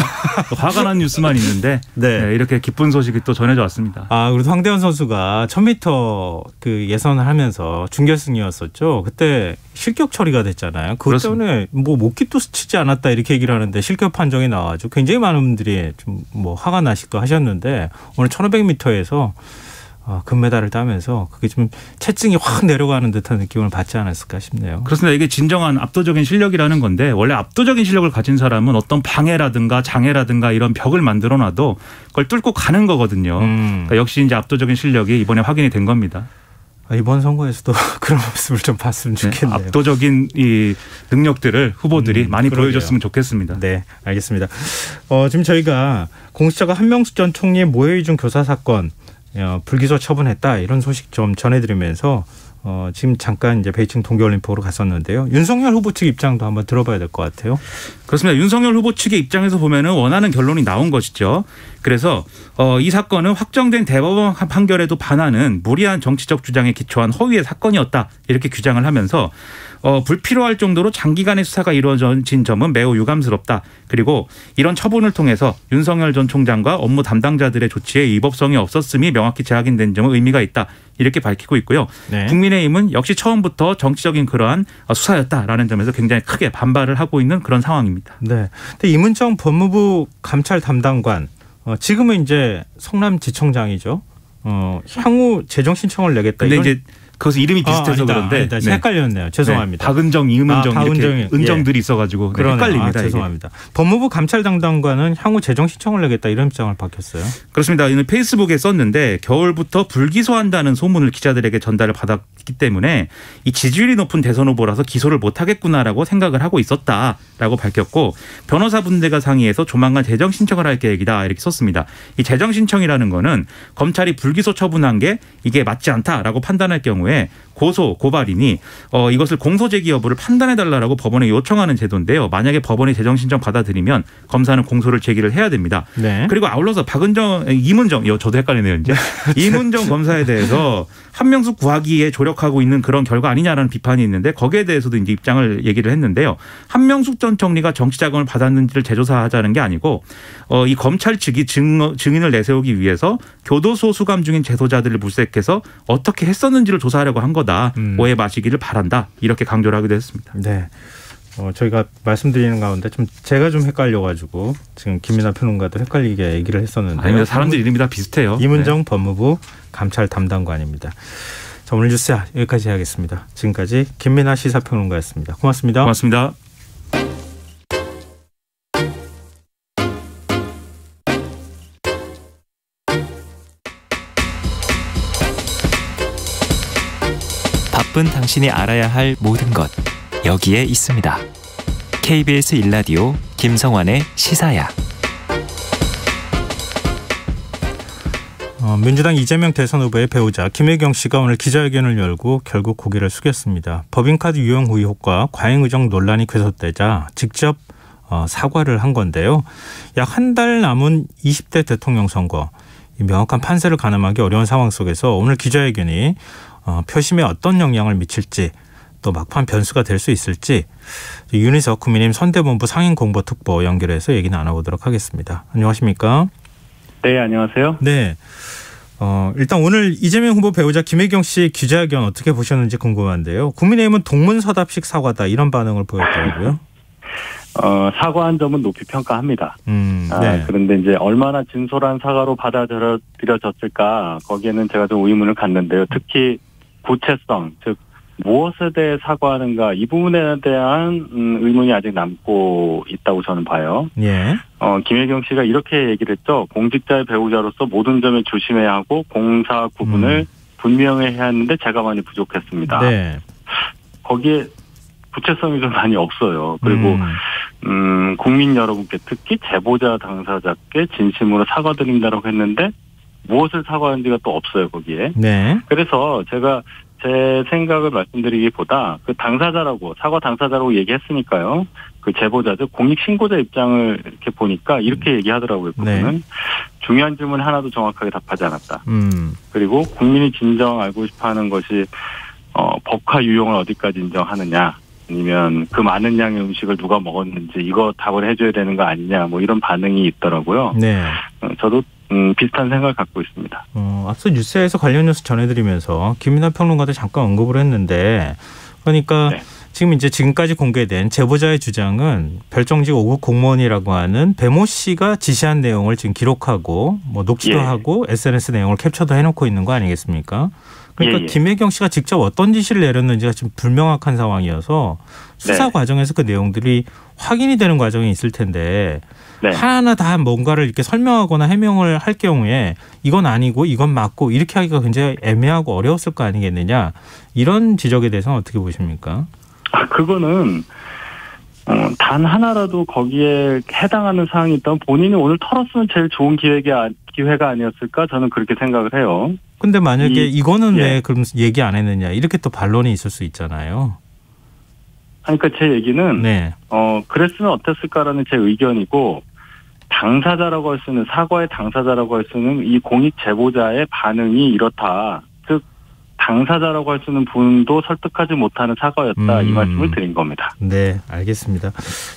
화가 난 뉴스만 있는데 네, 이렇게 기쁜 소식이 또 전해져 왔습니다. 그리고 황대현 선수가 1000m 그 예선을 하면서 준결승이었었죠. 그때 실격 처리가 됐잖아요. 그것 때문에 뭐 목깃도 스치지 않았다 이렇게 얘기를 하는데 실격 판정이 나와가지고 굉장히 많은 분들이 좀 뭐 화가 나시기도 하셨는데 오늘 1500m에서 금메달을 따면서 그게 좀 체증이 확 내려가는 듯한 느낌을 받지 않았을까 싶네요. 그렇습니다. 이게 진정한 압도적인 실력이라는 건데 원래 압도적인 실력을 가진 사람은 어떤 방해라든가 장애라든가 이런 벽을 만들어놔도 그걸 뚫고 가는 거거든요. 그러니까 역시 이제 압도적인 실력이 이번에 확인이 된 겁니다. 이번 선거에서도 그런 모습을 좀 봤으면 좋겠네요. 네, 압도적인 이 능력들을 후보들이 많이 보여줬으면 좋겠습니다. 네, 알겠습니다. 지금 저희가 공수처가 한명숙 전 총리의 모해위중 교사 사건 불기소 처분했다 이런 소식 좀 전해드리면서 지금 잠깐 이제 베이징 동계올림픽으로 갔었는데요. 윤석열 후보 측 입장도 한번 들어봐야 될 것 같아요. 그렇습니다. 윤석열 후보 측의 입장에서 보면은 원하는 결론이 나온 것이죠. 그래서 이 사건은 확정된 대법원 판결에도 반하는 무리한 정치적 주장에 기초한 허위의 사건이었다 이렇게 규정을 하면서 불필요할 정도로 장기간의 수사가 이루어진 점은 매우 유감스럽다. 그리고 이런 처분을 통해서 윤석열 전 총장과 업무 담당자들의 조치에 위법성이 없었음이 명확히 재확인된 점은 의미가 있다. 이렇게 밝히고 있고요. 네. 국민의힘은 역시 처음부터 정치적인 그러한 수사였다라는 점에서 굉장히 크게 반발을 하고 있는 그런 상황입니다. 네. 근데 이문정 법무부 감찰 담당관 지금은 이제 성남지청장이죠. 향후 재정 신청을 내겠다. 근데 이제 그것은 이름이 비슷해서 그런데 아니다. 헷갈렸네요. 죄송합니다. 네. 박은정, 이문정 이렇게 은정들이 있어가지고 헷갈립니다. 죄송합니다. 법무부 감찰 담당관은 향후 재정 신청을 내겠다 이런 입장을 밝혔어요. 그렇습니다. 이는 페이스북에 썼는데 겨울부터 불기소한다는 소문을 기자들에게 전달을 받았기 때문에 이 지지율이 높은 대선 후보라서 기소를 못하겠구나라고 생각을 하고 있었다라고 밝혔고 변호사분들과 상의해서 조만간 재정 신청을 할 계획이다 이렇게 썼습니다. 이 재정 신청이라는 거는 검찰이 불기소 처분한 게 이게 맞지 않다라고 판단할 경우에 고소, 고발인이 이것을 공소제기 여부를 판단해달라고 법원에 요청하는 제도인데요. 만약에 법원이 재정 신청 받아들이면 검사는 공소를 제기를 해야 됩니다. 네. 그리고 아울러서 이문정, 저도 헷갈리네요. 이제 이문정 검사에 대해서 한명숙 구하기에 조력하고 있는 그런 결과 아니냐라는 비판이 있는데 거기에 대해서도 이제 입장을 얘기를 했는데요. 한명숙 전 총리가 정치 자금을 받았는지를 재조사하자는 게 아니고 이 검찰 측이 증인을 내세우기 위해서 교도소 수감 중인 재소자들을 물색해서 어떻게 했었는지를 조사하려고 한 거다. 오해 마시기를 바란다. 이렇게 강조를 하기도 했습니다. 네. 저희가 말씀드리는 가운데 제가 좀 헷갈려가지고 지금 김민하 평론가도 헷갈리게 얘기를 했었는데. 아닙니다. 사람들 이름이 다 비슷해요. 이문정 네. 법무부 감찰 담당관입니다. 자, 오늘 뉴스 여기까지 하겠습니다. 지금까지 김민하 시사평론가였습니다. 고맙습니다. 고맙습니다. 바쁜 당신이 알아야 할 모든 것 여기에 있습니다. KBS 1라디오 김성환의 시사야. 민주당 이재명 대선 후보의 배우자 김혜경 씨가 오늘 기자회견을 열고 결국 고개를 숙였습니다. 법인카드 유용 의혹과 과잉의정 논란이 계속되자 직접 사과를 한 건데요. 약 한 달 남은 20대 대통령 선거. 명확한 판세를 가늠하기 어려운 상황 속에서 오늘 기자회견이 표심에 어떤 영향을 미칠지 또 막판 변수가 될 수 있을지 윤희석 국민의힘 선대본부 상임공보특보 연결해서 얘기 나눠보도록 하겠습니다. 안녕하십니까? 네, 안녕하세요. 네. 일단 오늘 이재명 후보 배우자 김혜경 씨 기자회견 어떻게 보셨는지 궁금한데요. 국민의힘은 동문서답식 사과다 이런 반응을 보였더라고요. 사과한 점은 높이 평가합니다. 네. 그런데 이제 얼마나 진솔한 사과로 받아들여졌을까 거기에는 제가 좀 의문을 갖는데요. 특히 구체성, 즉 무엇에 대해 사과하는가 이 부분에 대한 의문이 아직 남고 있다고 저는 봐요. 예. 김혜경 씨가 이렇게 얘기를 했죠. 공직자의 배우자로서 모든 점에 조심해야 하고 공사 구분을 분명히 해야 하는데 제가 많이 부족했습니다. 네. 거기에 구체성이 좀 많이 없어요. 그리고 국민 여러분께 특히 제보자 당사자께 진심으로 사과드린다라고 했는데 무엇을 사과하는지가 또 없어요 거기에. 네. 그래서 제가 제 생각을 말씀드리기보다 그 당사자라고 사과 당사자라고 얘기했으니까요. 그 제보자 즉 공익 신고자 입장을 이렇게 보니까 이렇게 얘기하더라고요. 그분은. 네. 중요한 질문 하나도 정확하게 답하지 않았다. 그리고 국민이 진정 알고 싶어하는 것이 법화 유용을 어디까지 인정하느냐. 아니면 그 많은 양의 음식을 누가 먹었는지 이거 답을 해줘야 되는 거 아니냐 뭐 이런 반응이 있더라고요. 네. 저도 비슷한 생각을 갖고 있습니다. 앞서 뉴스에서 관련 뉴스 전해드리면서 김민하 평론가도 잠깐 언급을 했는데 그러니까 네. 지금까지 공개된 제보자의 주장은 별정직 5급 공무원이라고 하는 배모 씨가 지시한 내용을 지금 기록하고 뭐 녹취도 하고 SNS 내용을 캡처도 해놓고 있는 거 아니겠습니까? 그러니까 김혜경 씨가 직접 어떤 지시를 내렸는지가 지금 불명확한 상황이어서 수사 과정에서 그 내용들이 확인이 되는 과정이 있을 텐데 하나하나 다 뭔가를 이렇게 설명하거나 해명을 할 경우에 이건 아니고 이건 맞고 이렇게 하기가 굉장히 애매하고 어려웠을 거 아니겠느냐 이런 지적에 대해서는 어떻게 보십니까? 그거는 단 하나라도 거기에 해당하는 사항이 있다면 본인이 오늘 털었으면 제일 좋은 기회가 아니었을까 저는 그렇게 생각을 해요. 근데 만약에 이거는 왜 그럼 얘기 안 했느냐 이렇게 또 반론이 있을 수 있잖아요. 그러니까 제 얘기는 그랬으면 어땠을까라는 제 의견이고 당사자라고 할 수 있는 사과의 당사자라고 할 수 있는 이 공익 제보자의 반응이 이렇다. 즉 당사자라고 할 수 있는 분도 설득하지 못하는 사과였다. 이 말씀을 드린 겁니다. 네, 알겠습니다.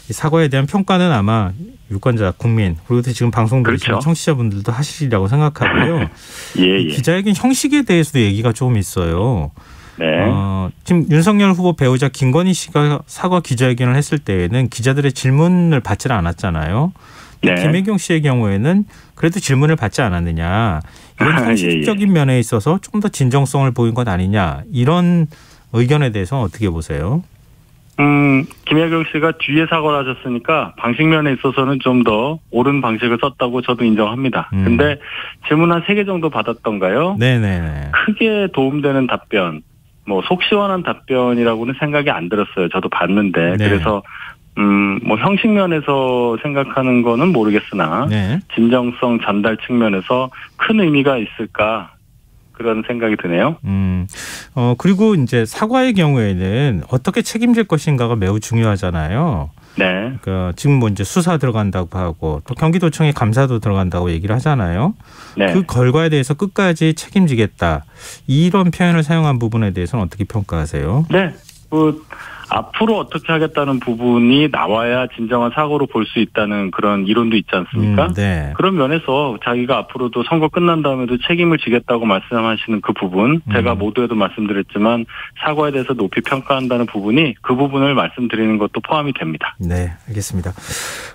이 사과에 대한 평가는 아마 유권자, 국민 그리고 지금 방송 들으시는 청취자분들도 하시리라고 생각하고요. 이 기자회견 형식에 대해서도 얘기가 조금 있어요. 네. 지금 윤석열 후보 배우자 김건희 씨가 사과 기자회견을 했을 때에는 기자들의 질문을 받지 않았잖아요. 네. 김혜경 씨의 경우에는 그래도 질문을 받지 않았느냐. 이건 형식적인 면에 있어서 좀 더 진정성을 보인 것 아니냐. 이런 의견에 대해서 어떻게 보세요? 김혜경 씨가 뒤에 사과를 하셨으니까 방식 면에 있어서는 좀 더 옳은 방식을 썼다고 저도 인정합니다. 근데 질문 한 3개 정도 받았던가요? 네네. 크게 도움되는 답변, 속 시원한 답변이라고는 생각이 안 들었어요. 저도 봤는데. 네. 그래서 형식 면에서 생각하는 거는 모르겠으나 진정성 전달 측면에서 큰 의미가 있을까 그런 생각이 드네요. 그리고 이제 사과의 경우에는 어떻게 책임질 것인가가 매우 중요하잖아요. 네. 그러니까 지금 이제 수사 들어간다고 하고 또 경기도청에 감사도 들어간다고 얘기를 하잖아요. 네. 그 결과에 대해서 끝까지 책임지겠다. 이런 표현을 사용한 부분에 대해서는 어떻게 평가하세요? 네. 앞으로 어떻게 하겠다는 부분이 나와야 진정한 사고로 볼 수 있다는 그런 이론도 있지 않습니까? 네. 그런 면에서 자기가 앞으로도 선거 끝난 다음에도 책임을 지겠다고 말씀하시는 그 부분, 제가 모두에도 말씀드렸지만 사과에 대해서 높이 평가한다는 부분이 그 부분을 말씀드리는 것도 포함이 됩니다. 네, 알겠습니다.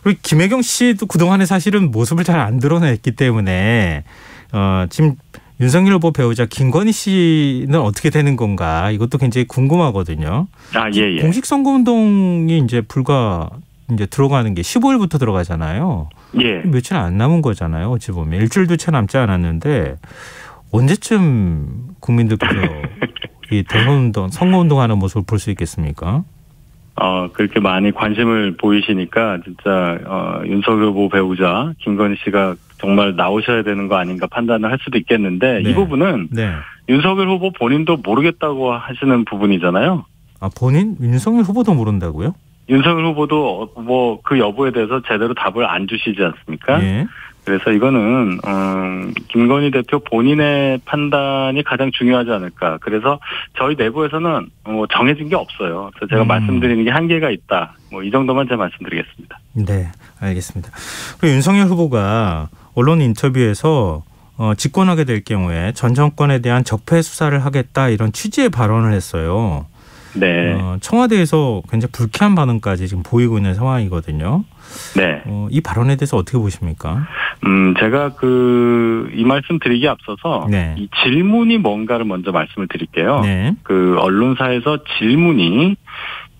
그리고 김혜경 씨도 그동안에 사실은 모습을 잘 안 드러냈기 때문에 지금 윤석열 후보 배우자 김건희 씨는 어떻게 되는 건가 이것도 굉장히 궁금하거든요. 예. 공식 선거운동이 이제 불과 이제 들어가는 게 15일부터 들어가잖아요. 예. 며칠 안 남은 거잖아요. 어찌 보면 일주일도 채 남지 않았는데 언제쯤 국민들께서 이 대선운동, 선거운동하는 모습을 볼 수 있겠습니까? 그렇게 많이 관심을 보이시니까 진짜 윤석열 후보 배우자 김건희 씨가 정말 나오셔야 되는 거 아닌가 판단을 할 수도 있겠는데 이 부분은 윤석열 후보 본인도 모르겠다고 하시는 부분이잖아요. 본인? 윤석열 후보도 모른다고요? 윤석열 후보도 그 여부에 대해서 제대로 답을 안 주시지 않습니까? 예. 그래서 이거는 김건희 대표 본인의 판단이 가장 중요하지 않을까. 그래서 저희 내부에서는 정해진 게 없어요. 그래서 제가 말씀드리는 게 한계가 있다. 이 정도만 제가 말씀드리겠습니다. 네, 알겠습니다. 그리고 윤석열 후보가 언론 인터뷰에서 집권하게 될 경우에 전 정권에 대한 적폐 수사를 하겠다 이런 취지의 발언을 했어요. 네. 청와대에서 굉장히 불쾌한 반응까지 지금 보이고 있는 상황이거든요. 네. 이 발언에 대해서 어떻게 보십니까? 제가 이 말씀 드리기에 앞서서 이 질문이 뭔가를 먼저 말씀을 드릴게요. 네. 그 언론사에서 질문이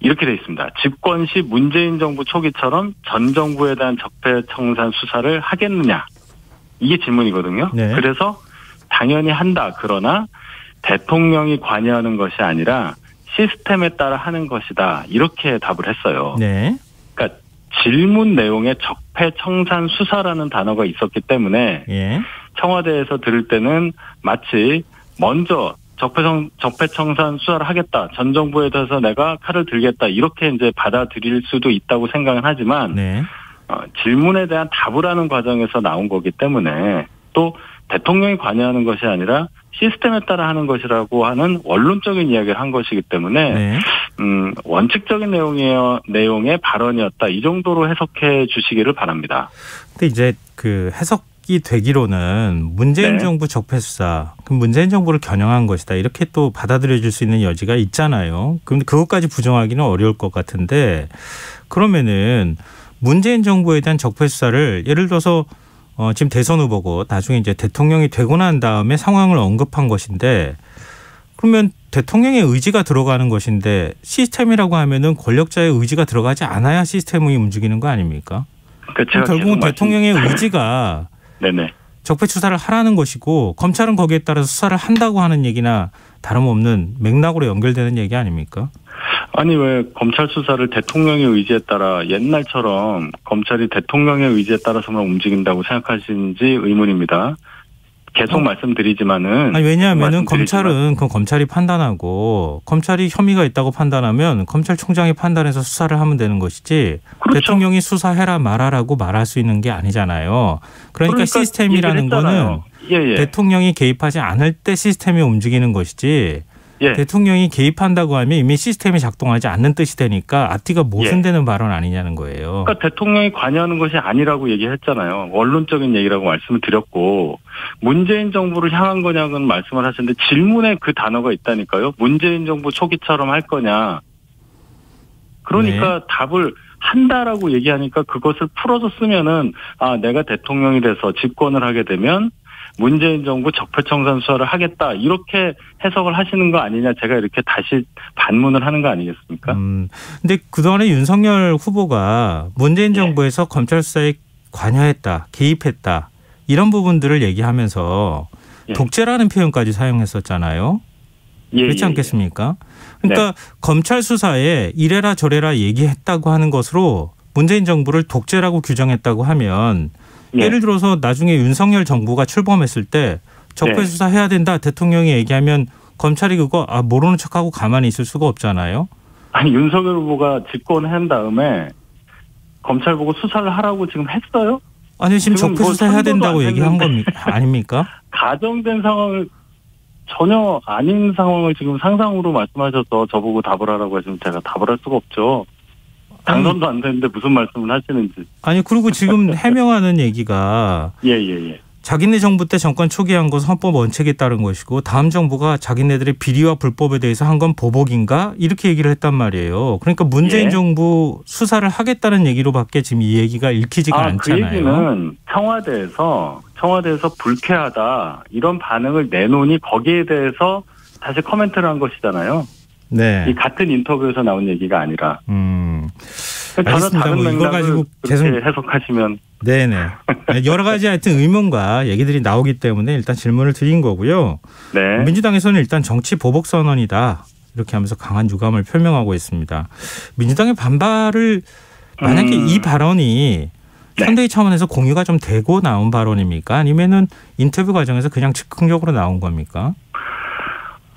이렇게 돼 있습니다. 집권 시 문재인 정부 초기처럼 전 정부에 대한 적폐 청산 수사를 하겠느냐. 이게 질문이거든요. 네. 그래서 당연히 한다. 그러나 대통령이 관여하는 것이 아니라 시스템에 따라 하는 것이다. 이렇게 답을 했어요. 네. 그러니까 질문 내용에 적폐 청산 수사라는 단어가 있었기 때문에 청와대에서 들을 때는 마치 먼저 적폐 청산 수사를 하겠다. 전 정부에 대해서 내가 칼을 들겠다. 이렇게 이제 받아들일 수도 있다고 생각은 하지만 질문에 대한 답을 하는 과정에서 나온 거기 때문에 또 대통령이 관여하는 것이 아니라 시스템에 따라 하는 것이라고 하는 원론적인 이야기를 한 것이기 때문에 원칙적인 내용의 발언이었다. 이 정도로 해석해 주시기를 바랍니다. 근데 이제 그 해석이 되기로는 문재인 정부 적폐 수사, 그럼 문재인 정부를 겨냥한 것이다. 이렇게 또 받아들여질 수 있는 여지가 있잖아요. 그런데 그것까지 부정하기는 어려울 것 같은데 그러면은 문재인 정부에 대한 적폐 수사를 예를 들어서 지금 대선 후보고 나중에 이제 대통령이 되고 난 다음에 상황을 언급한 것인데 그러면 대통령의 의지가 들어가는 것인데 시스템이라고 하면은 권력자의 의지가 들어가지 않아야 시스템이 움직이는 거 아닙니까? 그러니까 결국은 대통령의 의지가 적폐 수사를 하라는 것이고 검찰은 거기에 따라서 수사를 한다고 하는 얘기나 다름없는 맥락으로 연결되는 얘기 아닙니까? 아니 왜 검찰 수사를 대통령의 의지에 따라 옛날처럼 검찰이 대통령의 의지에 따라서만 움직인다고 생각하시는지 의문입니다. 계속 말씀드리지만은. 아니, 왜냐하면은 검찰은 그 검찰이 판단하고 검찰이 혐의가 있다고 판단하면 검찰총장이 판단해서 수사를 하면 되는 것이지 그렇죠. 대통령이 수사해라 말아라고 말할 수 있는 게 아니잖아요. 그러니까 시스템이라는 거는 예. 대통령이 개입하지 않을 때 시스템이 움직이는 것이지 예. 대통령이 개입한다고 하면 이미 시스템이 작동하지 않는 뜻이 되니까 앞뒤가 모순되는 발언 아니냐는 거예요. 그러니까 대통령이 관여하는 것이 아니라고 얘기했잖아요. 원론적인 얘기라고 말씀을 드렸고 문재인 정부를 향한 거냐는 말씀을 하셨는데 질문에 그 단어가 있다니까요. 문재인 정부 초기처럼 할 거냐. 그러니까 답을 한다라고 얘기하니까 그것을 풀어서 쓰면은 내가 대통령이 돼서 집권을 하게 되면 문재인 정부 적폐청산 수사를 하겠다 이렇게 해석을 하시는 거 아니냐 제가 이렇게 다시 반문을 하는 거 아니겠습니까? 근데 그동안에 윤석열 후보가 문재인 정부에서 검찰 수사에 관여했다, 개입했다 이런 부분들을 얘기하면서 독재라는 표현까지 사용했었잖아요. 그렇지 않겠습니까? 그러니까 검찰 수사에 이래라 저래라 얘기했다고 하는 것으로 문재인 정부를 독재라고 규정했다고 하면 예를 들어서 나중에 윤석열 정부가 출범했을 때 적폐 수사해야 된다 대통령이 얘기하면 검찰이 그거 모르는 척하고 가만히 있을 수가 없잖아요. 아니 윤석열 후보가 집권한 다음에 검찰 보고 수사를 하라고 지금 했어요? 아니 지금 적폐 수사해야 된다고 얘기한 겁니까? 아닙니까? 가정된 상황을 전혀 아닌 상황을 지금 상상으로 말씀하셔서 저보고 답을 하라고 하시면 제가 답을 할 수가 없죠. 당선도 안 되는데 무슨 말씀을 하시는지. 아니 그리고 지금 해명하는 얘기가 자기네 정부 때 정권 초기에 한 것은 헌법 원칙에 따른 것이고 다음 정부가 자기네들의 비리와 불법에 대해서 한 건 보복인가 이렇게 얘기를 했단 말이에요. 그러니까 문재인 정부 수사를 하겠다는 얘기로밖에 지금 이 얘기가 읽히지가 않잖아요. 그 얘기는 청와대에서 불쾌하다 이런 반응을 내놓으니 거기에 대해서 다시 코멘트를 한 것이잖아요. 네. 이 같은 인터뷰에서 나온 얘기가 아니라. 전혀 다른 이걸 맥락을 가지고 계속 계속 해석하시면. 네네. 여러 가지 하여튼 의문과 얘기들이 나오기 때문에 일단 질문을 드린 거고요. 네. 민주당에서는 일단 정치 보복 선언이다. 이렇게 하면서 강한 유감을 표명하고 있습니다. 민주당의 반발을 만약에 이 발언이 선대위 차원에서 공유가 좀 되고 나온 발언입니까? 아니면은 인터뷰 과정에서 그냥 즉흥적으로 나온 겁니까?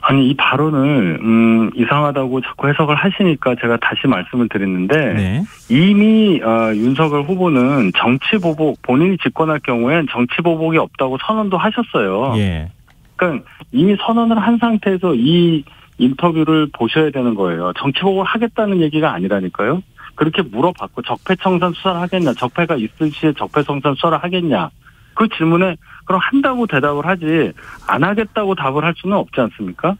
아니 이 발언을 이상하다고 자꾸 해석을 하시니까 제가 다시 말씀을 드렸는데 이미 윤석열 후보는 정치 보복 본인이 집권할 경우엔 정치 보복이 없다고 선언도 하셨어요. 그러니까 이미 선언을 한 상태에서 이 인터뷰를 보셔야 되는 거예요. 정치 보복을 하겠다는 얘기가 아니라니까요. 그렇게 물어봤고 적폐청산 수사를 하겠냐, 적폐가 있을 시에 적폐청산 수사를 하겠냐. 그 질문에 그럼 한다고 대답을 하지 안 하겠다고 답을 할 수는 없지 않습니까?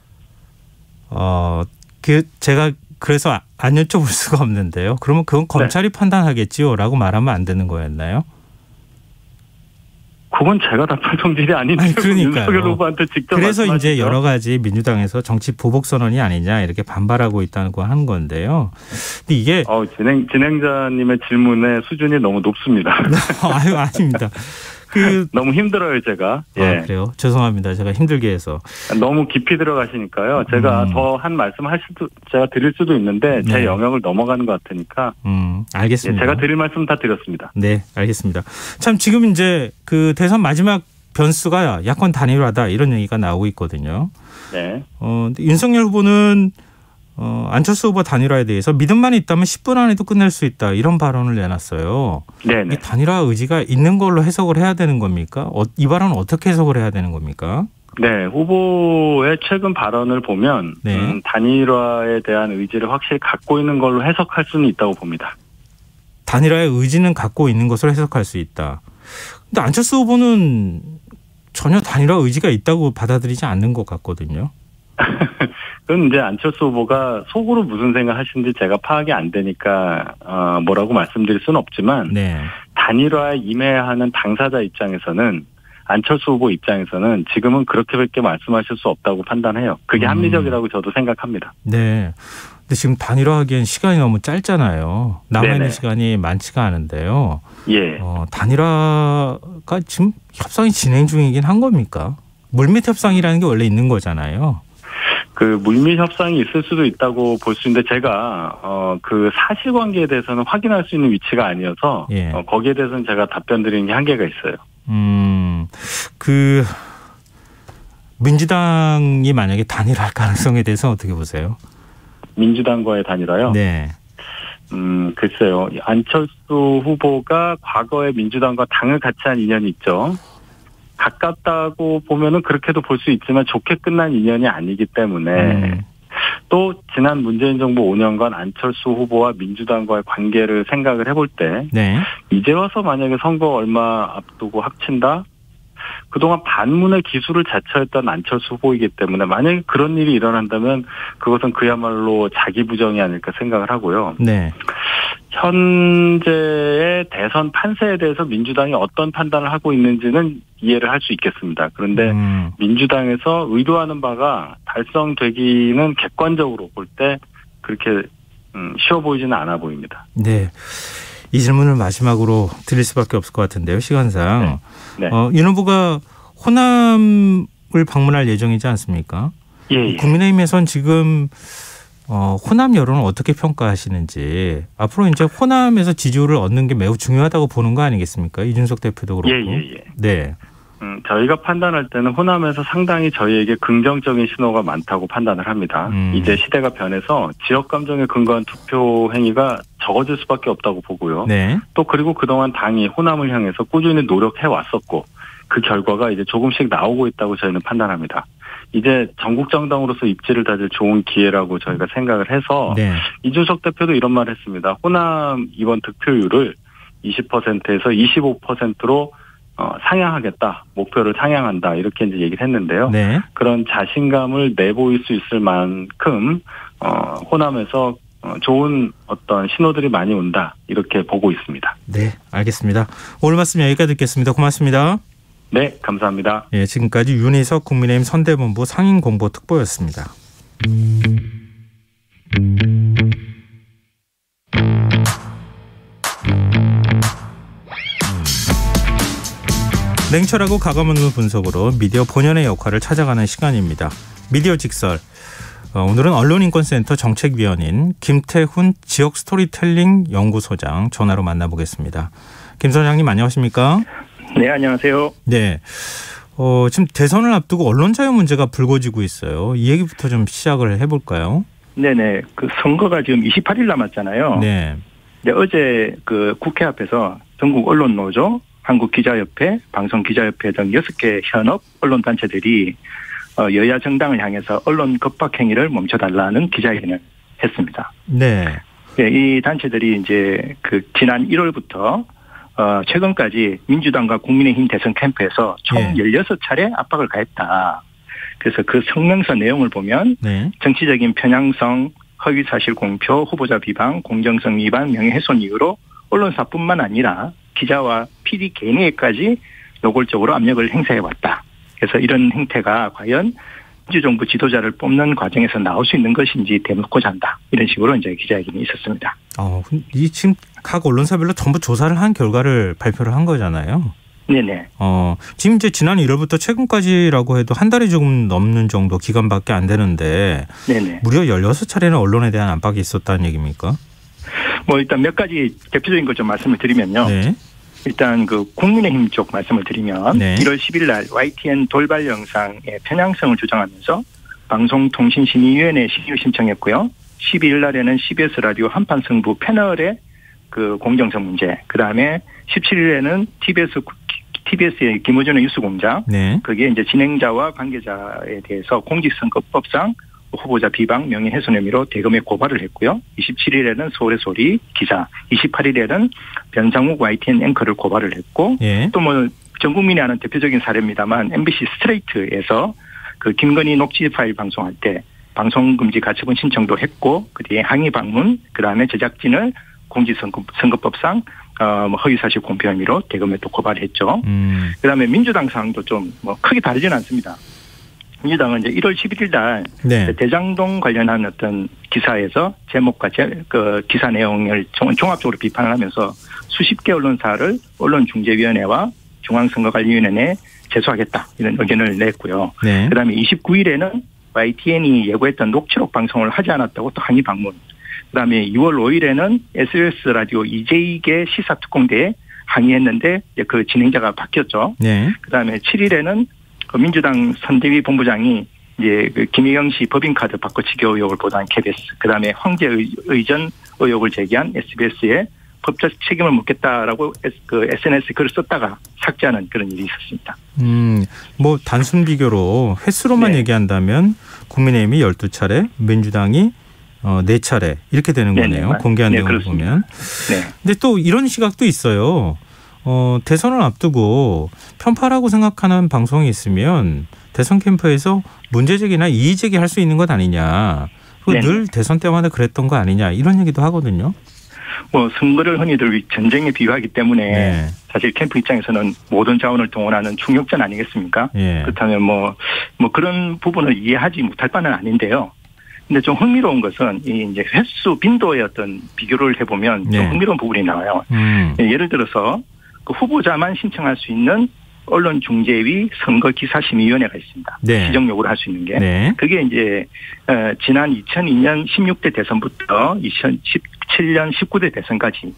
제가 그래서 안 여쭤볼 수가 없는데요. 그러면 그건 검찰이 판단하겠지요라고 말하면 안 되는 거였나요? 그건 제가 답할 성질이 아닌데 윤석열 후보한테 직접 그래서 말씀하시죠? 이제 여러 가지 민주당에서 정치 보복 선언이 아니냐 이렇게 반발하고 있다고 하는 건데요. 근데 이게 진행자님의 질문의 수준이 너무 높습니다. 아유 아닙니다. 너무 힘들어요 제가. 그래요? 죄송합니다. 제가 힘들게 해서. 너무 깊이 들어가시니까요. 제가 더 한 말씀 제가 드릴 수도 있는데 제 영역을 넘어가는 것 같으니까. 알겠습니다. 제가 드릴 말씀 다 드렸습니다. 네, 알겠습니다. 참 지금 이제 그 대선 마지막 변수가 야권 단일화다 이런 얘기가 나오고 있거든요. 네. 윤석열 후보는 안철수 후보 단일화에 대해서 믿음만 있다면 10분 안에도 끝낼 수 있다 이런 발언을 내놨어요. 이 단일화 의지가 있는 걸로 해석을 해야 되는 겁니까? 이 발언은 어떻게 해석을 해야 되는 겁니까? 네, 후보의 최근 발언을 보면 단일화에 대한 의지를 확실히 갖고 있는 걸로 해석할 수는 있다고 봅니다. 단일화의 의지는 갖고 있는 것으로 해석할 수 있다. 근데 안철수 후보는 전혀 단일화 의지가 있다고 받아들이지 않는 것 같거든요. 그건 이제 안철수 후보가 속으로 무슨 생각 하시는지 제가 파악이 안 되니까 뭐라고 말씀드릴 수는 없지만 단일화에 임해하는 당사자 입장에서는 안철수 후보 입장에서는 지금은 그렇게밖에 말씀하실 수 없다고 판단해요. 그게 합리적이라고 저도 생각합니다. 네. 근데 지금 단일화하기엔 시간이 너무 짧잖아요. 남아있는 시간이 많지가 않은데요. 단일화가 지금 협상이 진행 중이긴 한 겁니까? 물밑 협상이라는 게 원래 있는 거잖아요. 그 물밑 협상이 있을 수도 있다고 볼 수 있는데 제가 그 사실관계에 대해서는 확인할 수 있는 위치가 아니어서 거기에 대해서는 제가 답변 드리는 게 한계가 있어요. 민주당이 만약에 단일화할 가능성에 대해서 어떻게 보세요? 민주당과의 단일화요? 네. 글쎄요. 안철수 후보가 과거에 민주당과 당을 같이 한 인연이 있죠. 가깝다고 보면은 그렇게도 볼 수 있지만 좋게 끝난 인연이 아니기 때문에 또 지난 문재인 정부 5년간 안철수 후보와 민주당과의 관계를 생각을 해볼 때 네. 이제 와서 만약에 선거 얼마 앞두고 합친다? 그동안 반문의 기술을 자처했던 안철수 후보이기 때문에 만약에 그런 일이 일어난다면 그것은 그야말로 자기 부정이 아닐까 생각을 하고요. 네. 현재의 대선 판세에 대해서 민주당이 어떤 판단을 하고 있는지는 이해를 할 수 있겠습니다. 그런데 민주당에서 의도하는 바가 달성되기는 객관적으로 볼 때 그렇게 쉬워 보이지는 않아 보입니다. 네. 이 질문을 마지막으로 드릴 수밖에 없을 것 같은데요. 시간상. 네. 윤 후보가 호남을 방문할 예정이지 않습니까? 예. 국민의힘에선 지금 호남 여론을 어떻게 평가하시는지 앞으로 이제 호남에서 지지율을 얻는 게 매우 중요하다고 보는 거 아니겠습니까? 이준석 대표도 그렇고. 예. 네. 저희가 판단할 때는 호남에서 상당히 저희에게 긍정적인 신호가 많다고 판단을 합니다. 이제 시대가 변해서 지역 감정에 근거한 투표 행위가 적어질 수밖에 없다고 보고요. 네. 또 그리고 그동안 당이 호남을 향해서 꾸준히 노력해 왔었고 그 결과가 이제 조금씩 나오고 있다고 저희는 판단합니다. 이제 전국 정당으로서 입지를 다질 좋은 기회라고 저희가 생각을 해서 네. 이준석 대표도 이런 말을 했습니다. 호남 이번 득표율을 20%에서 25%로 상향하겠다. 목표를 상향한다. 이렇게 이제 얘기를 했는데요. 네. 그런 자신감을 내보일 수 있을 만큼 호남에서 좋은 어떤 신호들이 많이 온다. 이렇게 보고 있습니다. 네, 알겠습니다. 오늘 말씀 여기까지 듣겠습니다. 고맙습니다. 네, 감사합니다. 예, 지금까지 윤희석 국민의힘 선대본부 상임공보특보였습니다. 냉철하고 가감없는 분석으로 미디어 본연의 역할을 찾아가는 시간입니다. 미디어 직설. 오늘은 언론인권센터 정책위원인 김태훈 지역 스토리텔링 연구소장 전화로 만나보겠습니다. 김 소장님 안녕하십니까? 네, 안녕하세요. 네. 지금 대선을 앞두고 언론 자유 문제가 불거지고 있어요. 이 얘기부터 좀 시작을 해볼까요? 네네. 그 선거가 지금 28일 남았잖아요. 네. 근데 어제 그 국회 앞에서 전국 언론노조, 한국기자협회, 방송기자협회 등 6개 현업 언론단체들이 여야 정당을 향해서 언론 겁박 행위를 멈춰달라는 기자회견을 했습니다. 네. 네, 이 단체들이 이제 그 지난 1월부터 최근까지 민주당과 국민의힘 대선 캠프에서 총 16차례 압박을 가했다. 그래서 그 성명서 내용을 보면 정치적인 편향성, 허위사실 공표, 후보자 비방, 공정성 위반, 명예훼손 이유로 언론사뿐만 아니라 기자와 PD 개인에게까지 노골적으로 압력을 행사해왔다. 그래서 이런 행태가 과연 민주정부 지도자를 뽑는 과정에서 나올 수 있는 것인지 대놓고자 한다. 이런 식으로 이제 기자회견이 있었습니다. 이 지금 각 언론사별로 전부 조사를 한 결과를 발표를 한 거잖아요. 네네. 지금 이제 지난 1월부터 최근까지라고 해도 한 달이 조금 넘는 정도 기간밖에 안 되는데 네네. 무려 16차례는 언론에 대한 압박이 있었다는 얘기입니까? 뭐 일단 몇 가지 대표적인 걸 좀 말씀을 드리면요. 네. 일단 그 국민의힘 쪽 말씀을 드리면 1월 10일 날 YTN 돌발 영상의 편향성을 주장하면서 방송통신심의위원회에 심의 신청했고요. 12일 날에는 CBS 라디오 한판 승부 패널의 그 공정성 문제, 그다음에 17일에는 TBS의 김어준의 뉴스공장, 그게 이제 진행자와 관계자에 대해서 공직선거법상 후보자 비방, 명예훼손 혐의로 대검에 고발을 했고요. 27일에는 서울의 소리 기자, 28일에는 변상욱 YTN 앵커를 고발을 했고, 또 뭐 전 국민이 아는 대표적인 사례입니다만 MBC 스트레이트에서 그 김건희 녹취 파일 방송할 때 방송금지 가처분 신청도 했고, 그 뒤에 항의 방문, 그 다음에 제작진을 공직선거법상 허위사실 공표 혐의로 대검에 또 고발했죠. 그 다음에 민주당 사항도 좀 뭐 크게 다르지는 않습니다. 민주당은 이제 1월 11일 날 대장동 관련한 어떤 기사에서 제목과 그 기사 내용을 종합적으로 비판을 하면서 수십 개 언론사를 언론중재위원회와 중앙선거관리위원회에 제소하겠다 이런 의견을 냈고요. 그다음에 29일에는 YTN이 예고했던 녹취록 방송을 하지 않았다고 또 항의 방문. 그다음에 6월 5일에는 SBS 라디오 이재익의 시사특공대에 항의했는데 그 진행자가 바뀌었죠. 그다음에 7일에는 그 민주당 선대위 본부장이 이제 그 김혜경 씨 법인카드 바꿔치기 의혹을 보도한 KBS, 그다음에 황제 의전 의혹을 제기한 SBS에 법적 책임을 묻겠다라고 그 SNS 글을 썼다가 삭제하는 그런 일이 있었습니다. 뭐 단순 비교로 횟수로만 네. 얘기한다면 국민의힘이 12차례, 민주당이 4차례 이렇게 되는 거네요. 네네. 공개한 네, 내용을 그렇습니다. 보면. 네. 근데 또 이런 시각도 있어요. 대선을 앞두고 편파라고 생각하는 방송이 있으면 대선 캠프에서 문제제기나 이의제기 할 수 있는 것 아니냐. 늘 대선 때마다 그랬던 거 아니냐. 이런 얘기도 하거든요. 뭐 선거를 흔히들 전쟁에 비유하기 때문에 사실 캠프 입장에서는 모든 자원을 동원하는 충격전 아니겠습니까? 그렇다면 뭐 그런 부분을 이해하지 못할 바는 아닌데요. 근데 좀 흥미로운 것은 이 이제 횟수 빈도의 어떤 비교를 해보면 좀 흥미로운 부분이 나와요. 예를 들어서 그 후보자만 신청할 수 있는 언론중재위 선거기사심의위원회가 있습니다. 지정 요구를 할 수 있는 게. 그게 이제 지난 2002년 16대 대선부터 2017년 19대 대선까지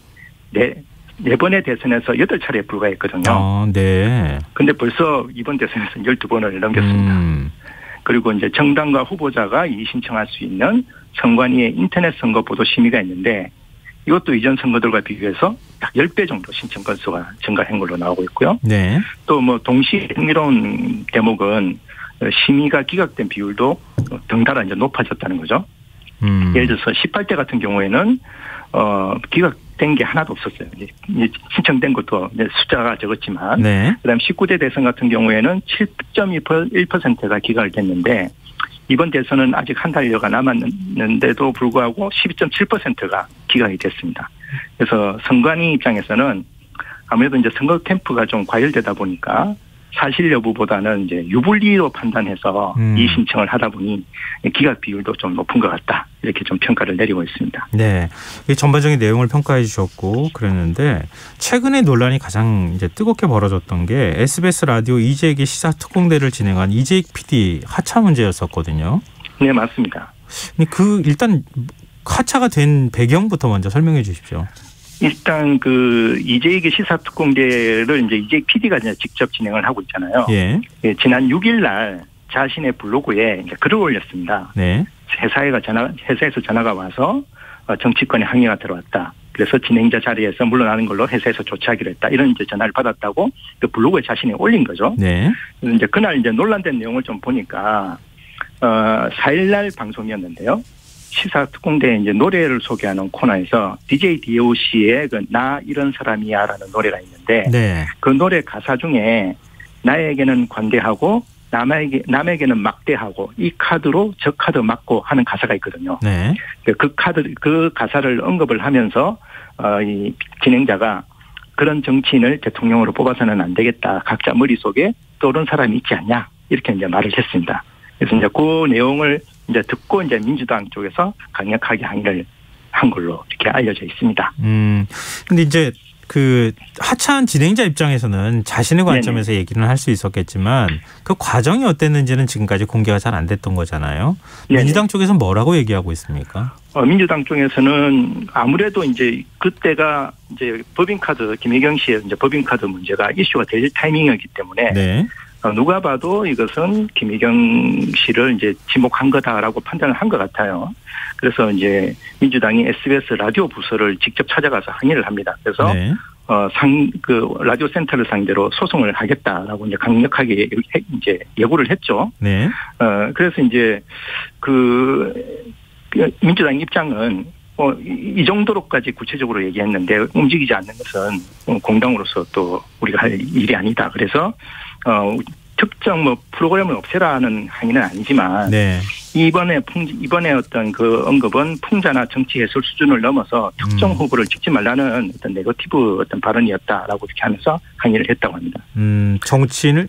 네 번의 대선에서 8차례에 불과했거든요. 그런데 벌써 이번 대선에서는 12번을 넘겼습니다. 그리고 이제 정당과 후보자가 이의 신청할 수 있는 선관위의 인터넷 선거 보도 심의가 있는데 이것도 이전 선거들과 비교해서 약 10배 정도 신청 건수가 증가한 걸로 나오고 있고요. 또 뭐 동시에 흥미로운 대목은 심의가 기각된 비율도 덩달아 이제 높아졌다는 거죠. 예를 들어서 18대 같은 경우에는 기각된 게 하나도 없었어요. 이제 신청된 것도 이제 숫자가 적었지만, 그다음 19대 대선 같은 경우에는 7.1%가 기각을 됐는데 이번 대선은 아직 한 달여가 남았는데도 불구하고 12.7%가 기각이 됐습니다. 그래서 선관위 입장에서는 아무래도 이제 선거 캠프가 좀 과열되다 보니까 사실 여부보다는 이제 유불리로 판단해서 이 신청을 하다 보니 기각 비율도 좀 높은 것 같다. 이렇게 좀 평가를 내리고 있습니다. 네. 전반적인 내용을 평가해 주셨고 그랬는데 최근에 논란이 가장 이제 뜨겁게 벌어졌던 게 SBS 라디오 이재익의 시사특공대를 진행한 이재익 PD 하차 문제였었거든요. 네, 맞습니다. 일단 하차가 된 배경부터 먼저 설명해 주십시오. 일단 그 이재익의 시사특공대를 이제 이재익 PD가 이제 직접 진행을 하고 있잖아요. 지난 6일 날 자신의 블로그에 이제 글을 올렸습니다. 회사에서 전화가 와서 정치권에 항의가 들어왔다. 그래서 진행자 자리에서 물러나는 걸로 회사에서 조치하기로 했다. 이런 이제 전화를 받았다고 그 블로그에 자신이 올린 거죠. 이제 그날 이제 논란된 내용을 좀 보니까 4일 날 방송이었는데요. 시사특공대 이제 노래를 소개하는 코너에서 DJ DOC의 그 나 이런 사람이야라는 노래가 있는데 그 노래 가사 중에 나에게는 관대하고 남에게는 막대하고 이 카드로 저 카드 맞고 하는 가사가 있거든요. 그 가사를 언급을 하면서 이 진행자가 그런 정치인을 대통령으로 뽑아서는 안 되겠다. 각자 머릿속에 떠오른 사람이 있지 않냐. 이렇게 이제 말을 했습니다. 그래서 이제 그 내용을 이제 듣고 이제 민주당 쪽에서 강력하게 항의를 한 걸로 이렇게 알려져 있습니다. 근데 이제 그 하차한 진행자 입장에서는 자신의 관점에서 얘기는 할 수 있었겠지만 그 과정이 어땠는지는 지금까지 공개가 잘 안 됐던 거잖아요. 민주당 쪽에서는 뭐라고 얘기하고 있습니까? 민주당 쪽에서는 아무래도 이제 그때가 이제 법인카드 김혜경 씨의 이제 법인카드 문제가 이슈가 될 타이밍이었기 때문에 누가 봐도 이것은 김혜경 씨를 이제 지목한 거다라고 판단을 한 것 같아요. 그래서 이제 민주당이 SBS 라디오 부서를 직접 찾아가서 항의를 합니다. 그래서 그 라디오 센터를 상대로 소송을 하겠다라고 이제 강력하게 이제 예고를 했죠. 그래서 이제 그 민주당 입장은 이 정도로까지 구체적으로 얘기했는데 움직이지 않는 것은 공당으로서 또 우리가 할 일이 아니다. 그래서 특정 뭐 프로그램을 없애라는 항의는 아니지만 이번에 어떤 그 언급은 풍자나 정치 해설 수준을 넘어서 특정 후보를 찍지 말라는 어떤 네거티브 어떤 발언이었다라고 이렇게 하면서 항의를 했다고 합니다. 정치인을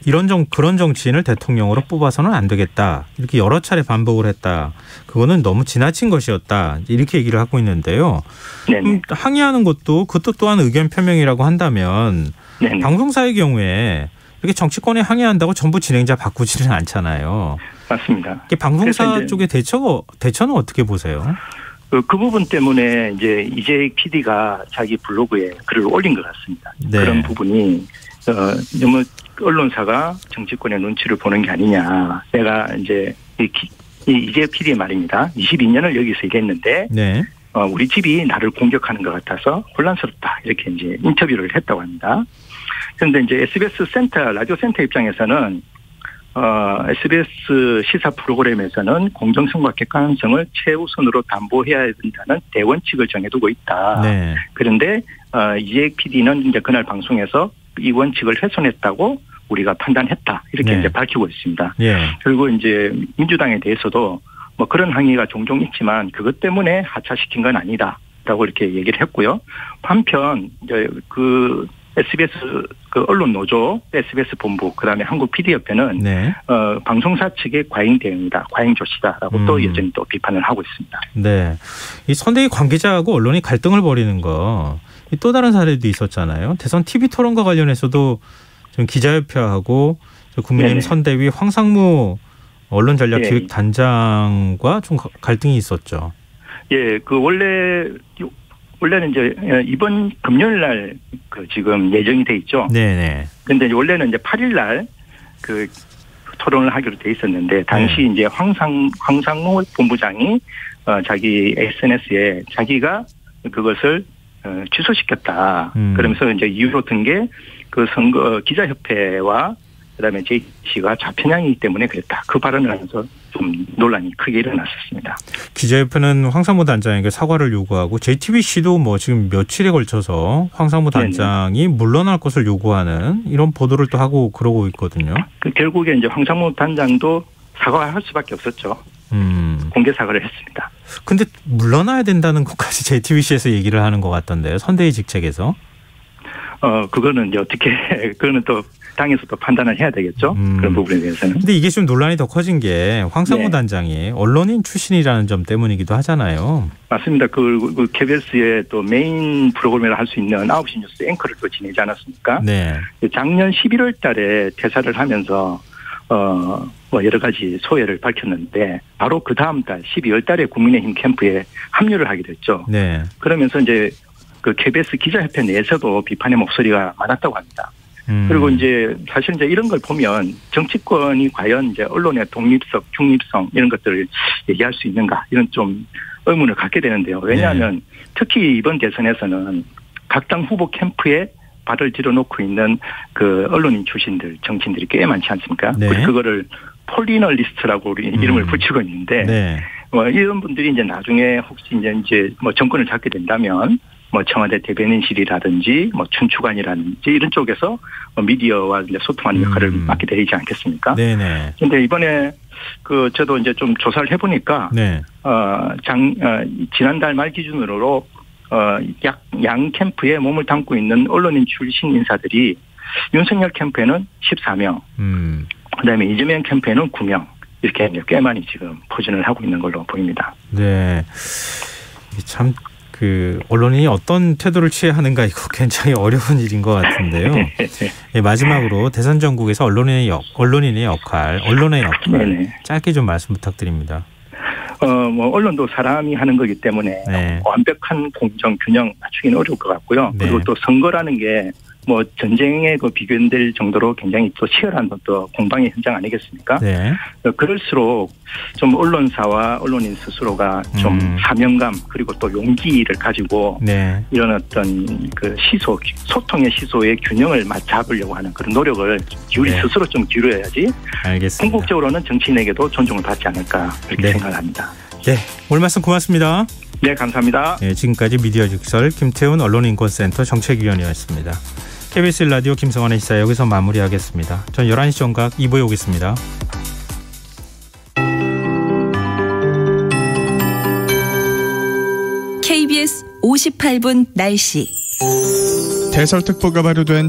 그런 정치인을 대통령으로 뽑아서는 안 되겠다. 이렇게 여러 차례 반복을 했다. 그거는 너무 지나친 것이었다. 이렇게 얘기를 하고 있는데요. 항의하는 그것도 또한 의견 표명이라고 한다면 방송사의 경우에 이렇게 정치권에 항의한다고 전부 진행자 바꾸지는 않잖아요. 맞습니다. 방송사 쪽의 대처는 어떻게 보세요? 그 부분 때문에 이제 이재익 PD가 자기 블로그에 글을 올린 것 같습니다. 그런 부분이 너무 언론사가 정치권의 눈치를 보는 게 아니냐. 내가 이제 이재혁 PD의 말입니다. 22년을 여기서 일했는데 네. 우리 집이 나를 공격하는 것 같아서 혼란스럽다. 이렇게 이제 인터뷰를 했다고 합니다. 그런데 이제 SBS 센터, 라디오 센터 입장에서는 SBS 시사 프로그램에서는 공정성과 객관성을 최우선으로 담보해야 된다는 대원칙을 정해두고 있다. 네. 그런데 이재혁 PD는 이제 그날 방송에서 이 원칙을 훼손했다고 우리가 판단했다. 이렇게 네. 이제 밝히고 있습니다. 예. 그리고 이제 민주당에 대해서도 뭐 그런 항의가 종종 있지만 그것 때문에 하차시킨 건 아니다라고 이렇게 얘기를 했고요. 한편 이제 그 SBS 그 언론 노조, SBS 본부, 그다음에 한국 PD협회는 네. 방송사 측의 과잉 대응이다, 과잉 조치다라고 또 여전히 또 비판을 하고 있습니다. 네, 이 선대위 관계자하고 언론이 갈등을 벌이는 거 또 다른 사례도 있었잖아요. 대선 TV 토론과 관련해서도 지금 기자협회하고 국민의힘 선대위 황상무 언론전략기획단장과 좀 갈등이 있었죠. 예, 그 원래는 이제 이번 금요일 날 그 지금 예정이 돼 있죠. 네네. 근데 원래는 이제 8일 날 그 토론을 하기로 돼 있었는데 당시 이제 황상무 본부장이 자기 SNS에 자기가 그것을 취소시켰다. 그러면서 이제 이유로 든 게 그 선거 기자협회와 그다음에 JTBC가 좌편향이기 때문에 그랬다. 그 발언을 하면서 좀 논란이 크게 일어났었습니다. 기자협회는 황상무 단장에게 사과를 요구하고 JTBC도 뭐 지금 며칠에 걸쳐서 황상무 단장이 물러날 것을 요구하는 이런 보도를 또 하고 그러고 있거든요. 결국에 이제 황상무 단장도 사과할 수밖에 없었죠. 공개 사과를 했습니다. 근데 물러나야 된다는 것까지 JTBC에서 얘기를 하는 것 같던데요. 선대위 직책에서. 그거는 이제 어떻게 그거는 또 당에서 또 판단을 해야 되겠죠. 그런 부분에 대해서는. 근데 이게 좀 논란이 더 커진 게 황상무 단장이 언론인 출신이라는 점 때문이기도 하잖아요. 맞습니다. 그 KBS의 또 메인 프로그램을 할 수 있는 9시 뉴스 앵커를 또 지내지 않았습니까? 네. 작년 11월 달에 퇴사를 하면서 뭐 여러 가지 소회를 밝혔는데 바로 그 다음 달 12월 달에 국민의힘 캠프에 합류를 하게 됐죠. 네. 그러면서 이제 그 KBS 기자협회 내에서도 비판의 목소리가 많았다고 합니다. 그리고 이제 사실 이제 이런 걸 보면 정치권이 과연 이제 언론의 독립성, 중립성 이런 것들을 얘기할 수 있는가 이런 좀 의문을 갖게 되는데요. 왜냐하면 특히 이번 대선에서는 각 당 후보 캠프에 발을 들여놓고 있는 그 언론인 출신들, 정치인들이 꽤 많지 않습니까? 네. 그거를 폴리널리스트라고 우리 이름을 붙이고 있는데 뭐 이런 분들이 이제 나중에 혹시 이제 뭐 정권을 잡게 된다면 뭐 청와대 대변인실이라든지 뭐 춘추관이라든지 이런 쪽에서 뭐 미디어와 이제 소통하는 역할을 맡게 되지 않겠습니까? 네네. 근데 이번에 그 저도 이제 좀 조사를 해보니까 지난달 말 기준으로 양 캠프에 몸을 담고 있는 언론인 출신 인사들이 윤석열 캠프에는 14명, 그다음에 이재명 캠프에는 9명 이렇게 꽤 많이 지금 포진을 하고 있는 걸로 보입니다. 네, 참. 그 언론인이 어떤 태도를 취해야 하는가 이거 굉장히 어려운 일인 것 같은데요. 네, 마지막으로 대선 전국에서 언론의 역할 짧게 좀 말씀 부탁드립니다. 뭐 언론도 사람이 하는 거기 때문에 완벽한 공정 균형 맞추기는 어려울 것 같고요. 그리고 또 선거라는 게 뭐 전쟁에 그 비교될 정도로 굉장히 또 치열한 또 공방의 현장 아니겠습니까? 그럴수록 좀 언론사와 언론인 스스로가 좀 사명감 그리고 또 용기를 가지고 이런 어떤 그 소통의 시소의 균형을 잡으려고 하는 그런 노력을 스스로 좀 기울여야지. 알겠습니다. 궁극적으로는 정치인에게도 존중을 받지 않을까 그렇게 생각합니다. 네, 오늘 말씀 고맙습니다. 네, 감사합니다. 네, 지금까지 미디어 직설 김태훈 언론인권센터 정책위원이었습니다. KBS 라디오 김성환의 시사 여기서 마무리하겠습니다. 전 11시 정각 2부에 오겠습니다. KBS 58분 날씨. 대설특보가 발효된